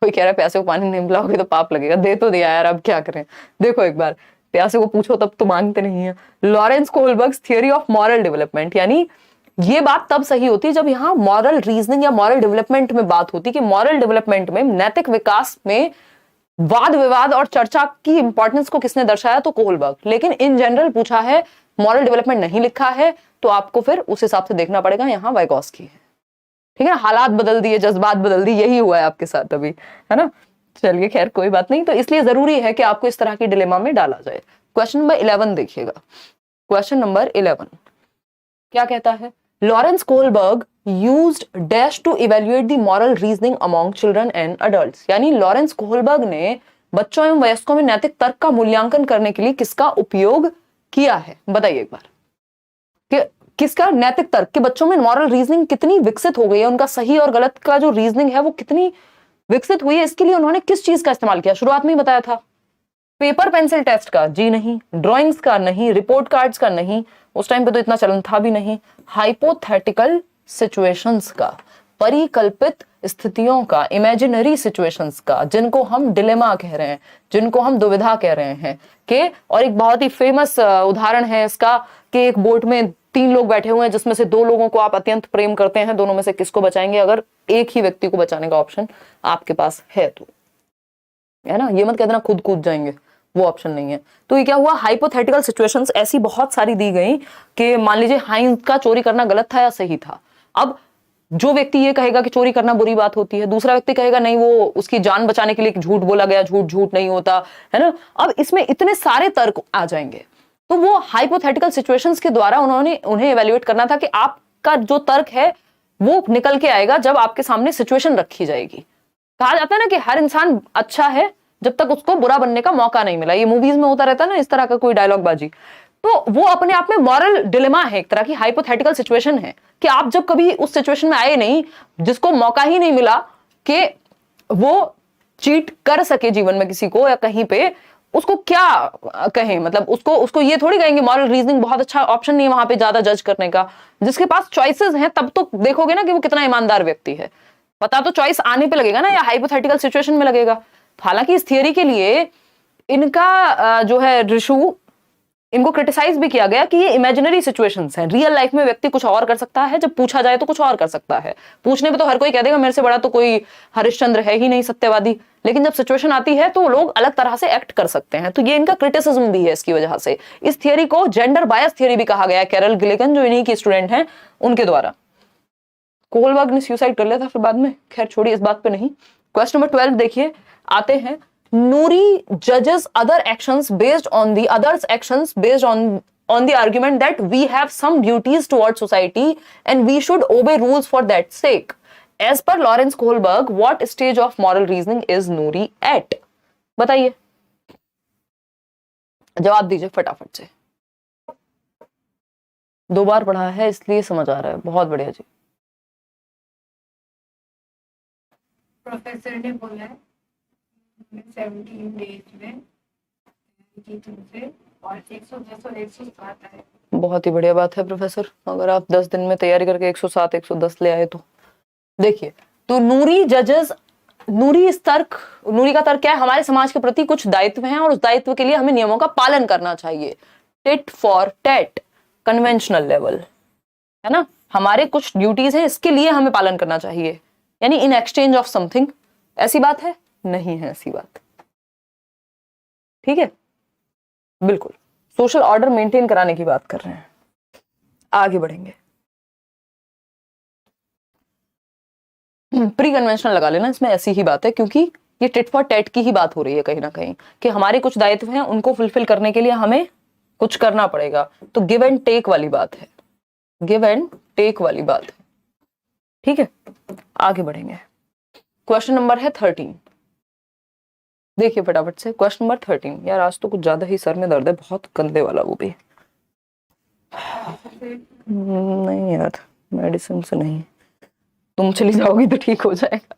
कोई कह रहा है प्यासे को पानी नहीं पिलाओगे तो पाप लगेगा, दे तो दिया यार, अब क्या करें। देखो एक बार, प्यासे को पूछो तब तो मांगते नहीं है। Lawrence Kohlberg's theory of moral development, यानी ये बात तब सही होती है जब यहाँ मॉरल रीजनिंग या मॉरल डेवलपमेंट में बात होती, कि मॉरल डेवलपमेंट में, नैतिक विकास में वाद विवाद और चर्चा की इंपॉर्टेंस को किसने दर्शाया? तो कोहलबर्ग। लेकिन इन जनरल पूछा है, मॉरल डेवलपमेंट नहीं लिखा है, तो आपको फिर उस हिसाब से देखना पड़ेगा, यहाँ वाइगोस्की है, ठीक है ना। हालात बदल दिए, जज्बात बदल दिए, यही हुआ है आपके साथ अभी, है ना। चलिए खैर कोई बात नहीं। तो इसलिए जरूरी है कि आपको इस तरह की डिलेमा में डाला जाए। क्वेश्चन नंबर 11 देखिएगा। क्वेश्चन नंबर 11 क्या कहता है? Lawrence Kohlberg used dash to evaluate the moral reasoning among children and adults, यानी लॉरेंस कोहलबर्ग ने बच्चों एवं वयस्कों में नैतिक तर्क का मूल्यांकन करने के लिए किसका उपयोग किया है? बताइए एक बार, कि किसका नैतिक तर्क, के बच्चों में मॉरल रीजनिंग कितनी विकसित हो गई है, उनका सही और गलत का जो रीजनिंग है वो कितनी विकसित हुई है, इसके लिए उन्होंने किस चीज का इस्तेमाल किया? शुरुआत में ही बताया था, पेपर पेंसिल टेस्ट का? जी नहीं। ड्राइंग्स का? नहीं। रिपोर्ट कार्ड्स का? नहीं, उस टाइम पे तो इतना चलन था भी नहीं। हाइपोथेटिकल सिचुएशंस का? परिकल्पित स्थितियों का, इमेजिनरी सिचुएशंस का, जिनको हम डिलेमा कह रहे हैं, जिनको हम दुविधा कह रहे हैं कि, और एक बहुत ही फेमस उदाहरण है इसका कि एक बोट में 3 लोग बैठे हुए हैं जिसमें से 2 लोगों को आप अत्यंत प्रेम करते हैं, दोनों में से किसको बचाएंगे अगर एक ही व्यक्ति को बचाने का ऑप्शन आपके पास है तो, है ना। ये मत कह देना खुद कूद जाएंगे, वो ऑप्शन नहीं है। तो ये क्या हुआ, हाइपोथेटिकल सिचुएशंस ऐसी बहुत सारी दी गई कि मान लीजिए हाइंज का चोरी करना गलत था या सही था। अब जो व्यक्ति ये कहेगा कि चोरी करना बुरी बात होती है, दूसरा व्यक्ति कहेगा नहीं वो उसकी जान बचाने के लिए झूठ बोला गया, झूठ झूठ नहीं होता, है ना। अब इसमें इतने सारे तर्क आ जाएंगे, तो वो हाइपोथेटिकल सिचुएशंस के द्वारा उन्हें इवेल्युएट करना था कि आपका जो तर्क है वो निकल के आएगा जब आपके सामने सिचुएशन रखी जाएगी। कहा जाता है ना कि हर इंसान अच्छा है जब तक उसको बुरा बनने का मौका नहीं मिला। ये मूवीज में होता रहता है ना इस तरह का कोई डायलॉग बाजी। तो वो अपने आप में मॉरल डिलेमा है, एक तरह की हाइपोथेटिकल सिचुएशन है कि आप जब कभी उस सिचुएशन में आए नहीं, जिसको मौका ही नहीं मिला कि वो चीट कर सके जीवन में किसी को या कहीं पे, उसको क्या कहें, मतलब उसको ये थोड़ी कहेंगे मॉरल रीजनिंग बहुत अच्छा ऑप्शन नहीं है वहां पे ज्यादा जज करने का। जिसके पास चॉइसेस हैं तब तो देखोगे ना कि वो कितना ईमानदार व्यक्ति है, पता तो चॉइस आने पे लगेगा ना या हाइपोथेटिकल सिचुएशन में लगेगा। हालांकि इस थियरी के लिए इनका जो है ऋषु, इनको क्रिटिसाइज भी किया गया कि ये इमेजिनरी सिचुएशंस हैं, रियल लाइफ में व्यक्ति कुछ और कर सकता है, जब पूछा जाए तो कुछ और कर सकता है। पूछने पे तो हर कोई कह देगा मेरे से बड़ा तो कोई हरिश्चंद्र है ही नहीं सत्यवादी, लेकिन जब सिचुएशन आती है तो लोग अलग तरह से एक्ट कर सकते हैं। तो ये इनका क्रिटिसिज्म भी है इसकी वजह से। इस थियरी को जेंडर बायस थियरी भी कहा गया है, कैरल गिलिगन जो इन्हीं की स्टूडेंट हैं उनके द्वारा। कोहलबर्ग ने सुसाइड कर लिया था फिर बाद में, खैर छोड़िए इस बात पे नहीं। क्वेश्चन नंबर 12 देखिए, आते हैं। Nuri judges other actions based on the others' actions based on the argument that we have some duties towards society and we should obey rules for that sake. As per Lawrence Kohlberg, what stage of moral reasoning is Nuri at? बताइए, जवाब दीजिए फटाफट से। 2 बार पढ़ा है इसलिए समझ आ रहा है, बहुत बढ़िया जी। प्रोफेसर ने बोला है 17 डेज में और 110 और 107 है। बहुत ही बढ़िया बात है प्रोफेसर, अगर आप 10 दिन में तैयारी करके 107 110 ले आए तो। देखिए, तो नूरी जजेस, नूरी का तर्क क्या है, हमारे समाज के प्रति कुछ दायित्व हैं और उस दायित्व के लिए हमें नियमों का पालन करना चाहिए। Tit for tat, conventional level, है ना। हमारे कुछ ड्यूटीज हैं, इसके लिए हमें पालन करना चाहिए, यानी इन एक्सचेंज ऑफ समथिंग। ऐसी बात है? नहीं है ऐसी बात, ठीक है, बिल्कुल सोशल ऑर्डर मेंटेन कराने की बात कर रहे हैं। आगे बढ़ेंगे, प्री कन्वेंशनल लगा लेना इसमें, ऐसी ही बात है क्योंकि ये टिट फॉर टैट की ही बात हो रही है कहीं ना कहीं कि हमारे कुछ दायित्व हैं, उनको फुलफिल करने के लिए हमें कुछ करना पड़ेगा। तो गिव एंड टेक वाली बात है, गिव एंड टेक वाली बात है, ठीक है। आगे बढ़ेंगे, क्वेश्चन नंबर है 13। देखिए फटाफट से क्वेश्चन नंबर 13। यार आज तो कुछ ज्यादा ही सर में दर्द है, बहुत गंदे वाला वो भी। नहीं यार, मेडिसिन से नहीं, तुम चली जाओगी तो ठीक हो जाएगा।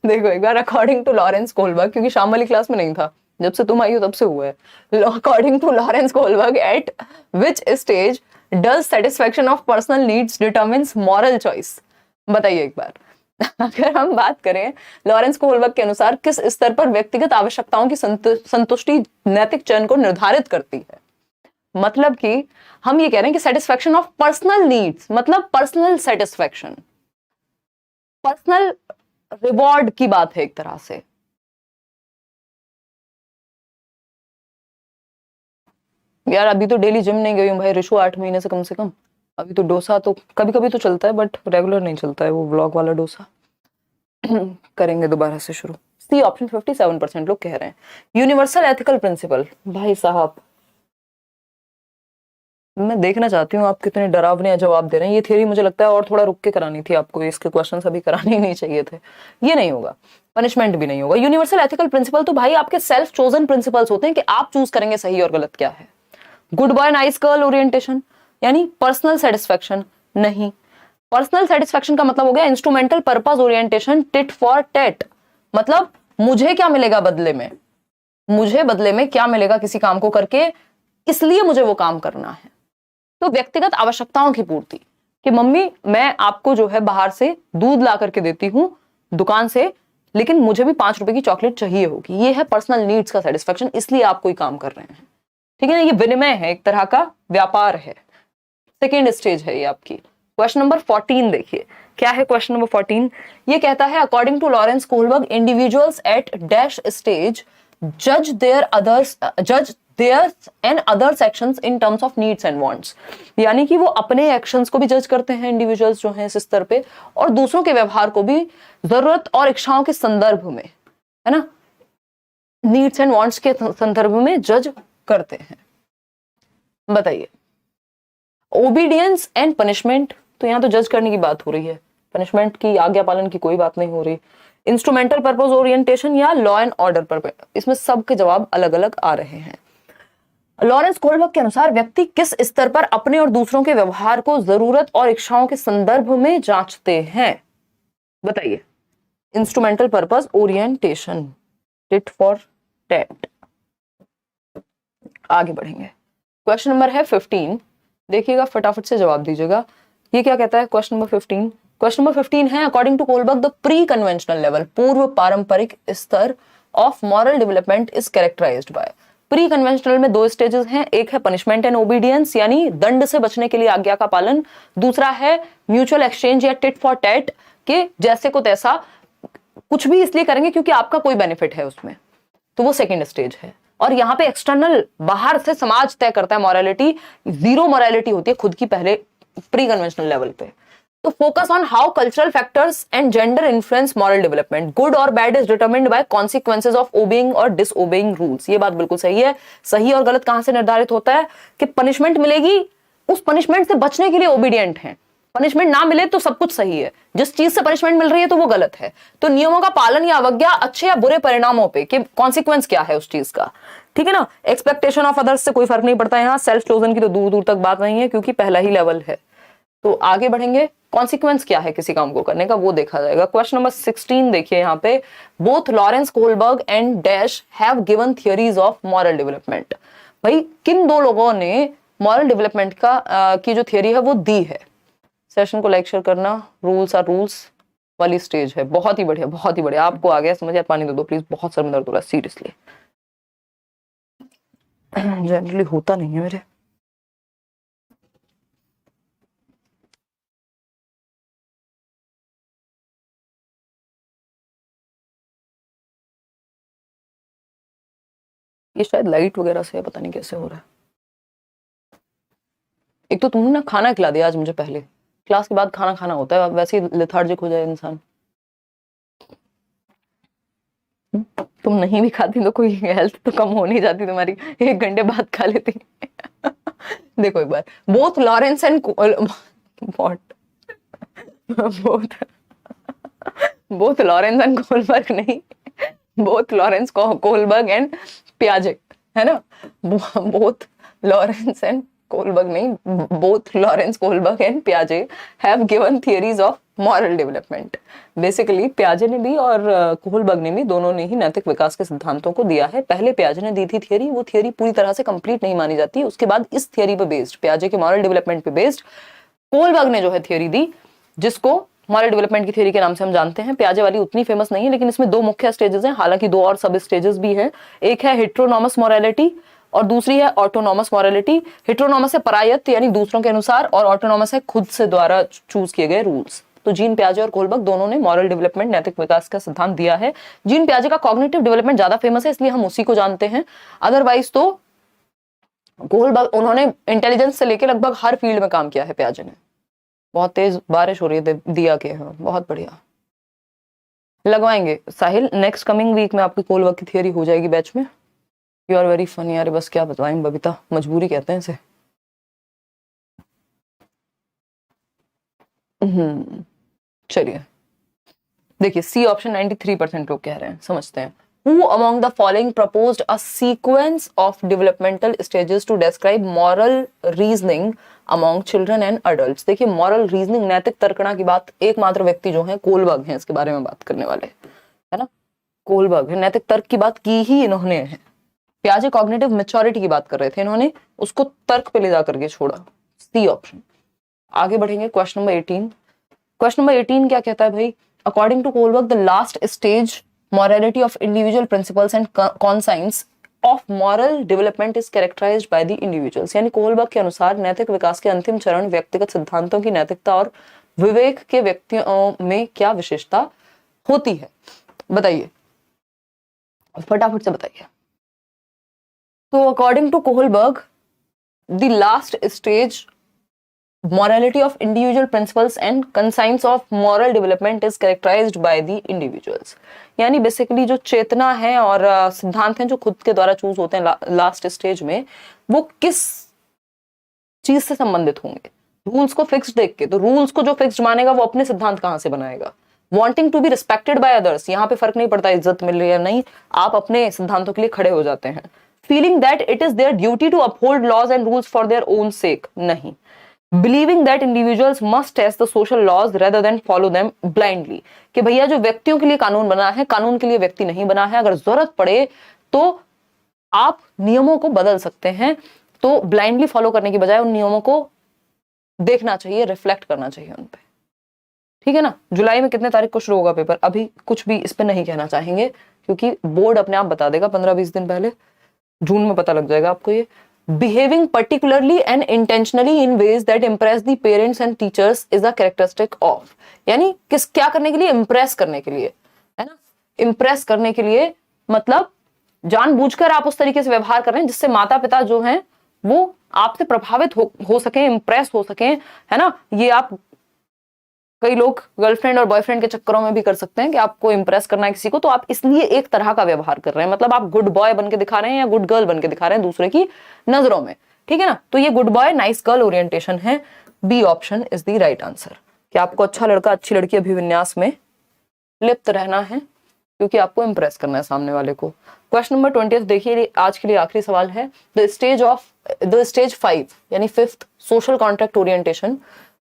देखो एक बार, अकॉर्डिंग टू लॉरेंस कोहलबर्ग, क्योंकि शाम वाली क्लास में नहीं था, जब से तुम आई हो तब से हुआ है। According to Lawrence Kohlberg, at which stage does satisfaction of personal needs determines moral choice? बताइए एक बार। अगर हम बात करें लॉरेंस कोहलबर्ग के अनुसार, किस स्तर पर व्यक्तिगत आवश्यकताओं की संतुष्टि नैतिक चयन को निर्धारित करती है? मतलब कि हम ये कह रहे हैं कि सेटिस्फैक्शन ऑफ पर्सनल नीड्स, मतलब पर्सनल सेटिस्फैक्शन, पर्सनल रिवॉर्ड की बात है एक तरह से। यार अभी तो डेली जिम नहीं गई हूं भाई ऋषु, 8 महीने से कम से कम। अभी तो डोसा तो कभी कभी तो चलता है बट रेगुलर नहीं चलता है, वो व्लॉग वाला डोसा। करेंगे दोबारा से शुरू। सी ऑप्शन 57% लोग कह रहे हैं। यूनिवर्सल एथिकल प्रिंसिपल, भाई साहब मैं देखना चाहती हूँ आप कितने डरावने जवाब दे रहे हैं। ये थियरी मुझे लगता है और थोड़ा रुक के करानी थी आपको, इसके क्वेश्चन अभी कराने ही नहीं चाहिए थे। ये नहीं होगा, पनिशमेंट भी नहीं होगा। यूनिवर्सल एथिकल प्रिंसिपल तो भाई आपके सेल्फ चोजन प्रिंसिपल्स होते हैं कि आप चूज करेंगे सही और गलत क्या है। Good boy nice girl orientation यानी पर्सनल सेटिस्फैक्शन नहीं। पर्सनल सेटिस्फैक्शन का मतलब हो गया instrumental purpose orientation, tit for tat, मतलब मुझे क्या मिलेगा बदले में, मुझे बदले में क्या मिलेगा किसी काम को करके, इसलिए मुझे वो काम करना है। तो व्यक्तिगत आवश्यकताओं की पूर्ति, कि मम्मी मैं आपको जो है बाहर से दूध ला करके देती हूँ दुकान से, लेकिन मुझे भी 5 रुपए की चॉकलेट चाहिए होगी। ये है पर्सनल नीड्स का सेटिस्फेक्शन, इसलिए आप कोई काम कर रहे हैं, ठीक है ना। ये विनिमय है, एक तरह का व्यापार है। सेकेंड स्टेज है ये आपकी। क्वेश्चन नंबर 14 देखिए, क्या है क्वेश्चन नंबर 14। ये कहता है according to Lawrence Kohlberg, individuals at dash stage जज their and other sections in terms of needs and wants. यानी कि वो अपने एक्शंस को भी जज करते हैं इंडिविजुअल्स जो हैं इस स्तर पे, और दूसरों के व्यवहार को भी जरूरत और इच्छाओं के संदर्भ में, है ना, नीड्स एंड वांट्स के संदर्भ में जज करते हैं। बताइए, ओबीडियंस एंड पनिशमेंट, तो यहां तो जज करने की बात हो रही है, पनिशमेंट की, आज्ञा पालन की कोई बात नहीं हो रही। इंस्ट्रूमेंटल पर्पस ओरिएंटेशन या लॉ एंड ऑर्डर पर्पस, इसमें सबके जवाब अलग अलग आ रहे हैं। लॉरेंस कोहलबर्ग के अनुसार व्यक्ति किस स्तर पर अपने और दूसरों के व्यवहार को जरूरत और इच्छाओं के संदर्भ में जांचते हैं। बताइए, instrumental purpose orientation, tit for tat. आगे बढ़ेंगे, क्वेश्चन नंबर है 15, देखिएगा फटाफट से जवाब दीजिएगा। ये क्या कहता है क्वेश्चन नंबर 15। क्वेश्चन नंबर 15 है according to Kohlberg the pre conventional level, पूर्व पारंपरिक स्तर of moral development is characterized by. Pre conventional में 2 स्टेजेस हैं, एक है पनिशमेंट एंड ओबीडियंस, यानी दंड से बचने के लिए आज्ञा का पालन, दूसरा है म्यूचुअल एक्सचेंज या टिट फॉर टैट, के जैसे को तैसा, कुछ भी इसलिए करेंगे क्योंकि आपका कोई बेनिफिट है उसमें, तो वो सेकेंड स्टेज है। और यहाँ पे एक्सटर्नल, बाहर से समाज तय करता है मॉरलिटी, जीरो मॉरलिटी होती है खुद की पहले प्री कन्वेंशनल लेवल पे। तो focus on how cultural factors and gender influence moral development, good और bad is determined by consequences of obeying और डिसओबेइंग रूल्स। ये बात बिल्कुल सही है। सही और गलत कहां से निर्धारित होता है कि पनिशमेंट मिलेगी, उस पनिशमेंट से बचने के लिए ओबीडियंट है, पनिशमेंट ना मिले तो सब कुछ सही है, जिस चीज से पनिशमेंट मिल रही है तो वो गलत है। तो नियमों का पालन या अवज्ञा अच्छे या बुरे परिणामों पे, कि कॉन्सिक्वेंस क्या है उस चीज का, ठीक है ना। एक्सपेक्टेशन ऑफ अदर्स से कोई फर्क नहीं पड़ता यहाँ, सेल्फ क्लोजन की तो दूर दूर तक बात नहीं है क्योंकि पहला ही लेवल है। तो आगे बढ़ेंगे, कॉन्सिक्वेंस क्या है किसी काम को करने का वो देखा जाएगा। क्वेश्चन नंबर 16 देखिए यहाँ पे, both Lawrence Kohlberg and dash have given theories of moral development. भाई किन 2 लोगों ने मॉरल डेवलपमेंट का की जो थियरी है वो दी है। सेशन को लाइक शेयर करना, रूल्स आर रूल्स वाली स्टेज है। बहुत ही बढ़िया, बहुत ही बढ़िया, आपको आ गया समझ। पानी दे दो प्लीज, बहुत सर में दर्द हो रहा है सीरियसली, जनरली होता नहीं है मेरे। ये शायद लाइट वगैरह से है, पता नहीं कैसे हो रहा है। एक तो तुमने ना खाना खिला दिया आज मुझे, पहले क्लास के बाद खाना खाना होता है, वैसे ही लेथार्जिक हो जाए इंसान। तुम नहीं भी खाती तो कोई हेल्थ तो कम हो नहीं जाती तुम्हारी, 1 घंटे बाद खा लेती। देखो एक बार, both Lawrence and both Lawrence and Kohlberg नहीं, बोथ लॉरेंस कोहलबर्ग एंड पियाजे, है ना। बोथ लॉरेंस एंड कोहलबर्ग नहीं, both Lawrence Kohlberg and पियाजे have given theories of moral development. Basically पियाजे ने भी और कोहलबर्ग ने भी, दोनों ने ही नैतिक विकास के सिद्धांतों को दिया है। पहले पियाजे ने दी थी थियरी, वो थियरी पूरी तरह से कंप्लीट नहीं मानी जाती। उसके बाद इस थियरी पे बेस्ड, पियाजे के मॉरल डेवलपमेंट पे बेस्ड, कोहलबर्ग ने जो है थियरी दी, जिसको मॉरल डेवलपमेंट की थियरी के नाम से हम जानते हैं। पियाजे वाली उतनी फेमस नहीं है, लेकिन इसमें 2 मुख्य स्टेजेस हैं, हालांकि 2 और सब स्टेजेस भी हैं। एक है हेट्रोनॉमस मॉरलिटी और दूसरी है ऑटोनॉमस मॉरलिटी। हेट्रोनॉमस है परायत यानी दूसरों के अनुसार, और ऑटोनॉमस है खुद से द्वारा चूज किए गए रूल्स। तो जीन पियाजे और कोहलबर्ग दोनों ने मॉरल डेवलपमेंट, नैतिक विकास का सिद्धांत दिया है। जीन पियाजे का कॉग्निटिव डेवलपमेंट ज्यादा फेमस है, इसलिए हम उसी को जानते हैं। अदरवाइज तो कोहलबर्ग, उन्होंने इंटेलिजेंस से लेकर लगभग हर फील्ड में काम किया है पियाजे ने। बहुत तेज बारिश हो रही है दिया के, हाँ बहुत बढ़िया। लगवाएंगे साहिल, नेक्स्ट कमिंग वीक में आपकी कोहलबर्ग की थियरी हो जाएगी बैच में। यू आर वेरी फनी यार, बस क्या बताएं बबीता, मजबूरी कहते हैं इसे। चलिए देखिए, सी ऑप्शन 93% लोग कह रहे हैं, समझते हैं। Who among the following proposed a sequence of developmental stages to describe moral reasoning among children and adults? देखिए, moral reasoning, नैतिक तर्कणा की बात एकमात्र व्यक्ति जो है कोहलबर्ग हैं इसके बारे में बात करने वाले, है ना। कोहलबर्ग है, नैतिक तर्क की बात की ही इन्होंने है। पियाजे कॉग्निटिव मैच्योरिटी की बात कर रहे थे, इन्होंने उसको तर्क पे ले जा करके छोड़ा, सी ऑप्शन। आगे बढ़ेंगे क्वेश्चन नंबर 18। क्वेश्चन नंबर 18 क्या कहता है भाई? According to Kohlberg the last stage morality of individual principles and conscience of moral development is characterized by the individuals। यानी कोलबर्ग के अनुसार नैतिक विकास के अंतिम चरण व्यक्तिगत सिद्धांतों की नैतिकता और विवेक के व्यक्तियों में क्या विशेषता होती है? बताइए, फटाफट से बताइए। तो according to Kohlberg the last stage morality of individual principles and conscience of moral development is characterized by the individuals। यानी बेसिकली जो चेतना है और सिद्धांत हैं जो खुद के द्वारा चूज होते हैं लास्ट स्टेज में, वो किस चीज से संबंधित होंगे? रूल्स को फिक्स्ड देख के, तो रूल्स को जो फिक्स्ड मानेगा वो अपने सिद्धांत कहां से बनाएगा? Wanting to be respected by others, यहाँ पे फर्क नहीं पड़ता इज्जत मिल रही है नहीं, आप अपने सिद्धांतों के लिए खड़े हो जाते हैं। Feeling that it is their duty to uphold laws and rules for their own sake, नहीं। Believing that individuals must test the social laws rather than follow them blindly, कि भैया जो व्यक्तियों के लिए कानून बना है, कानून के लिए व्यक्ति नहीं बना है, अगर जरूरत पड़े तो आप नियमों को बदल सकते हैं, तो ब्लाइंडली फॉलो करने की बजाय उन नियमों को देखना चाहिए, रिफ्लेक्ट करना चाहिए उन पे। ठीक है ना? जुलाई में कितने तारीख को शुरू होगा पेपर, अभी कुछ भी इस पे नहीं कहना चाहेंगे क्योंकि बोर्ड अपने आप बता देगा 15-20 दिन पहले, जून में पता लग जाएगा आपको ये। Behaving particularly and intentionally in ways that impress the parents and teachers is a characteristic of, यानी किस क्या करने के लिए? इम्प्रेस करने के लिए, है ना? इम्प्रेस करने के लिए मतलब जानबूझकर आप उस तरीके से व्यवहार कर रहे हैं जिससे माता पिता जो हैं वो आपसे प्रभावित हो सके, इम्प्रेस हो सके, है ना? ये आप कई लोग गर्लफ्रेंड और बॉयफ्रेंड के चक्करों में भी कर सकते हैं कि आपको इंप्रेस करना है किसी को, तो आप इसलिए एक तरह का व्यवहार कर रहे हैं, मतलब आप गुड बॉय बन के दिखा रहे हैं या गुड गर्ल बन के दिखा रहे हैं दूसरे की नजरों में। ठीक है ना? तो ये good boy nice girl orientation है। B option is the right answer, कि आपको अच्छा लड़का अच्छी लड़की अभिविन्यास में लिप्त रहना है क्योंकि आपको इंप्रेस करना है सामने वाले को। क्वेश्चन नंबर 20 देखिए, आज के लिए आखिरी सवाल है। द स्टेज 5 यानी 5th social contract orientation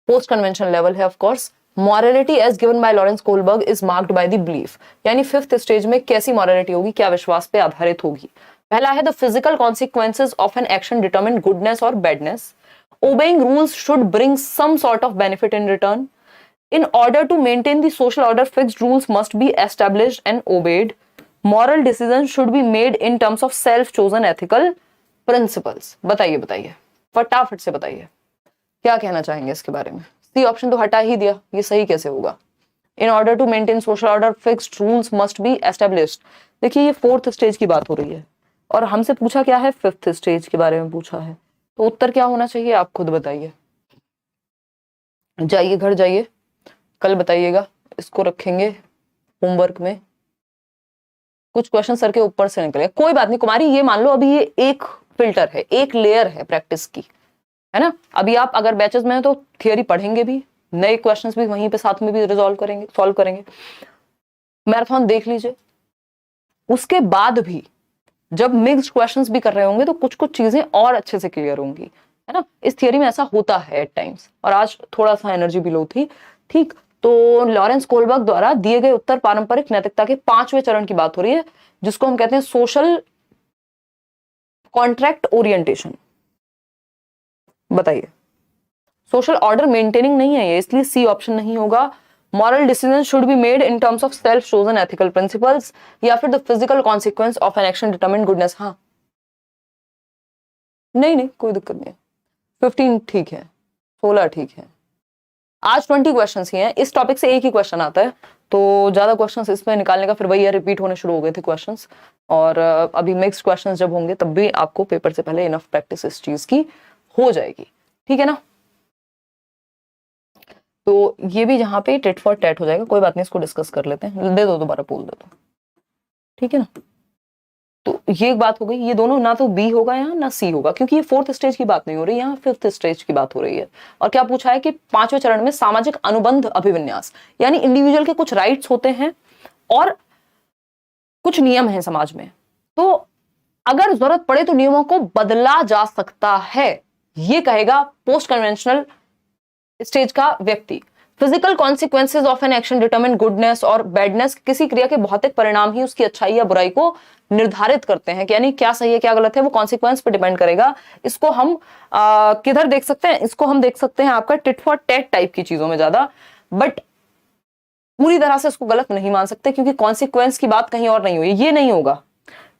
post convention level है of course. Morality as given by Lawrence Kohlberg is marked by the belief, यानी 5th स्टेज में कैसी मॉरलिटी होगी, क्या विश्वास पे आधारित होगी? पहला है the physical consequences of an action determine goodness और badness. Obeying rules should bring some sort of benefit in return. In order to maintain the social order, fixed rules must be established and obeyed. Moral decisions should be made in terms of self-chosen ethical principles. बताइए बताइए, फटाफट से बताइए, क्या कहना चाहेंगे इसके बारे में? सी ऑप्शन तो हटा ही दिया, ये सही कैसे होगा? In order to maintain social order, fixed rules must be established. देखिए ये 4th स्टेज की बात हो रही है और हमसे पूछा क्या है? 5th स्टेज के बारे में पूछा है, तो उत्तर क्या होना चाहिए आप खुद बताइए। जाइए घर जाइए, कल बताइएगा, इसको रखेंगे होमवर्क में। कुछ क्वेश्चन सर के ऊपर से निकले, कोई बात नहीं कुमारी, ये मान लो अभी ये एक फिल्टर है, एक लेयर है प्रैक्टिस की, है ना? अभी आप अगर बैचेस में हैं तो थियरी पढ़ेंगे भी, नए क्वेश्चंस भी वहीं पे साथ में भी सॉल्व करेंगे। मैराथन देख लीजिए, उसके बाद भी जब मिक्स्ड क्वेश्चंस भी कर रहे होंगे तो कुछ कुछ चीजें और अच्छे से क्लियर होंगी, है ना? इस थियरी में ऐसा होता है एट टाइम्स, और आज थोड़ा सा एनर्जी भी लो थी। ठीक, तो लॉरेंस कोलबर्ग द्वारा दिए गए उत्तर पारंपरिक नैतिकता के 5वें चरण की बात हो रही है, जिसको हम कहते हैं सोशल कॉन्ट्रैक्ट ओरिएंटेशन। बताइए, सोशल ऑर्डर मेंटेनिंग नहीं है ये, इसलिए सी ऑप्शन नहीं होगा। Moral decision should be made in terms of self chosen ethical principles, या फिर the physical consequence of an action determine goodness. हाँ नहीं कोई दिक्कत नहीं है, 15 ठीक है, 16 ठीक है। आज 20 क्वेश्चंस ही हैं, इस टॉपिक से एक ही क्वेश्चन आता है, तो ज्यादा क्वेश्चंस इसमें निकालने का फिर वही है, रिपीट होने शुरू हो गए थे क्वेश्चंस, और अभी मिक्स्ड क्वेश्चंस जब होंगे तब भी आपको पेपर से पहले इनफ प्रैक्टिस इस चीज की हो जाएगी। ठीक है ना? तो ये भी यहाँ पे टेट फॉर टैट हो जाएगा, कोई बात नहीं, इसको डिस्कस कर लेते हैं। दे दो, दोबारा पोल दे दो, ठीक है ना? तो ये एक बात हो गई, ये दोनों ना तो बी होगा यहाँ ना सी होगा, क्योंकि ये 4th स्टेज की बात नहीं हो रही, यहाँ 5th स्टेज की बात हो रही है। और क्या पूछा है कि 5वें चरण में सामाजिक अनुबंध अभिविन्यास, यानी इंडिविजुअल के कुछ राइट्स होते हैं और कुछ नियम हैं समाज में, तो अगर जरूरत पड़े तो नियमों को बदला जा सकता है, ये कहेगा पोस्ट कन्वेंशनल स्टेज का व्यक्ति। Physical consequences of an action determine goodness और बैडनेस। किसी क्रिया के भौतिक परिणाम ही उसकी अच्छाई या बुराई को निर्धारित करते हैं, कि यानी क्या सही है क्या गलत है वो कॉन्सिक्वेंस पे डिपेंड करेगा। इसको हम किधर देख सकते हैं, इसको हम देख सकते हैं आपका टिट फॉर टैट टाइप की चीजों में ज्यादा, बट पूरी तरह से इसको गलत नहीं मान सकते, क्योंकि कॉन्सिक्वेंस की बात कहीं और नहीं हुई, ये नहीं होगा,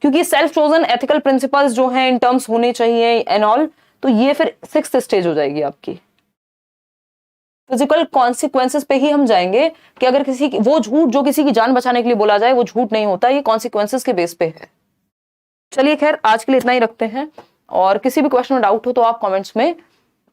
क्योंकि सेल्फ चोजन एथिकल प्रिंसिपल्स जो हैं इन टर्म्स होने चाहिए एंड ऑल, तो ये फिर 6th स्टेज हो जाएगी आपकी। फिजिकल कॉन्सिक्वेंसेस पे ही हम जाएंगे कि अगर किसी की वो झूठ जो किसी की जान बचाने के लिए बोला जाए वो झूठ नहीं होता, ये कॉन्सिक्वेंसेस के बेस पे है। चलिए खैर आज के लिए इतना ही रखते हैं, और किसी भी क्वेश्चन में डाउट हो तो आप कमेंट्स में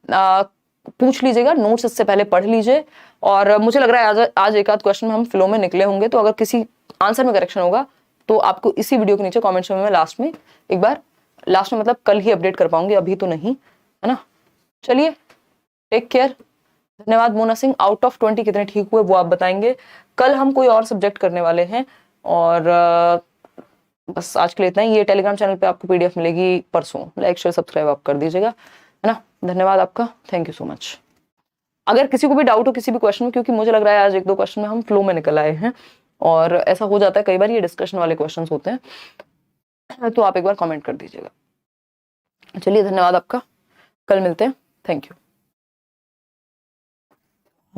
पूछ लीजिएगा, नोट्स इससे पहले पढ़ लीजिए। और मुझे लग रहा है आज एक आध क्वेश्चन में हम फ्लो में निकले होंगे, तो अगर किसी आंसर में करेक्शन होगा तो आपको इसी वीडियो के नीचे कमेंट्स में मैं लास्ट में एक बार, लास्ट में मतलब कल ही अपडेट कर पाऊंगी, अभी तो नहीं, है ना। चलिए टेक केयर, धन्यवाद। मोना सिंह, आउट ऑफ 20 कितने ठीक हुए वो आप बताएंगे। कल हम कोई और सब्जेक्ट करने वाले हैं, और बस आज के लिए इतना ही। ये टेलीग्राम चैनल पे आपको PDF मिलेगी परसों, लाइक शेयर सब्सक्राइब आप कर दीजिएगा, है ना। धन्यवाद आपका, थैंक यू सो मच। अगर किसी को भी डाउट हो किसी भी क्वेश्चन में, क्योंकि मुझे लग रहा है आज 1-2 क्वेश्चन में हम फ्लो में निकल आए हैं, और ऐसा हो जाता है कई बार, ये डिस्कशन वाले क्वेश्चन होते हैं, तो आप एक बार कमेंट कर दीजिएगा। चलिए धन्यवाद आपका, कल मिलते हैं, थैंक यू।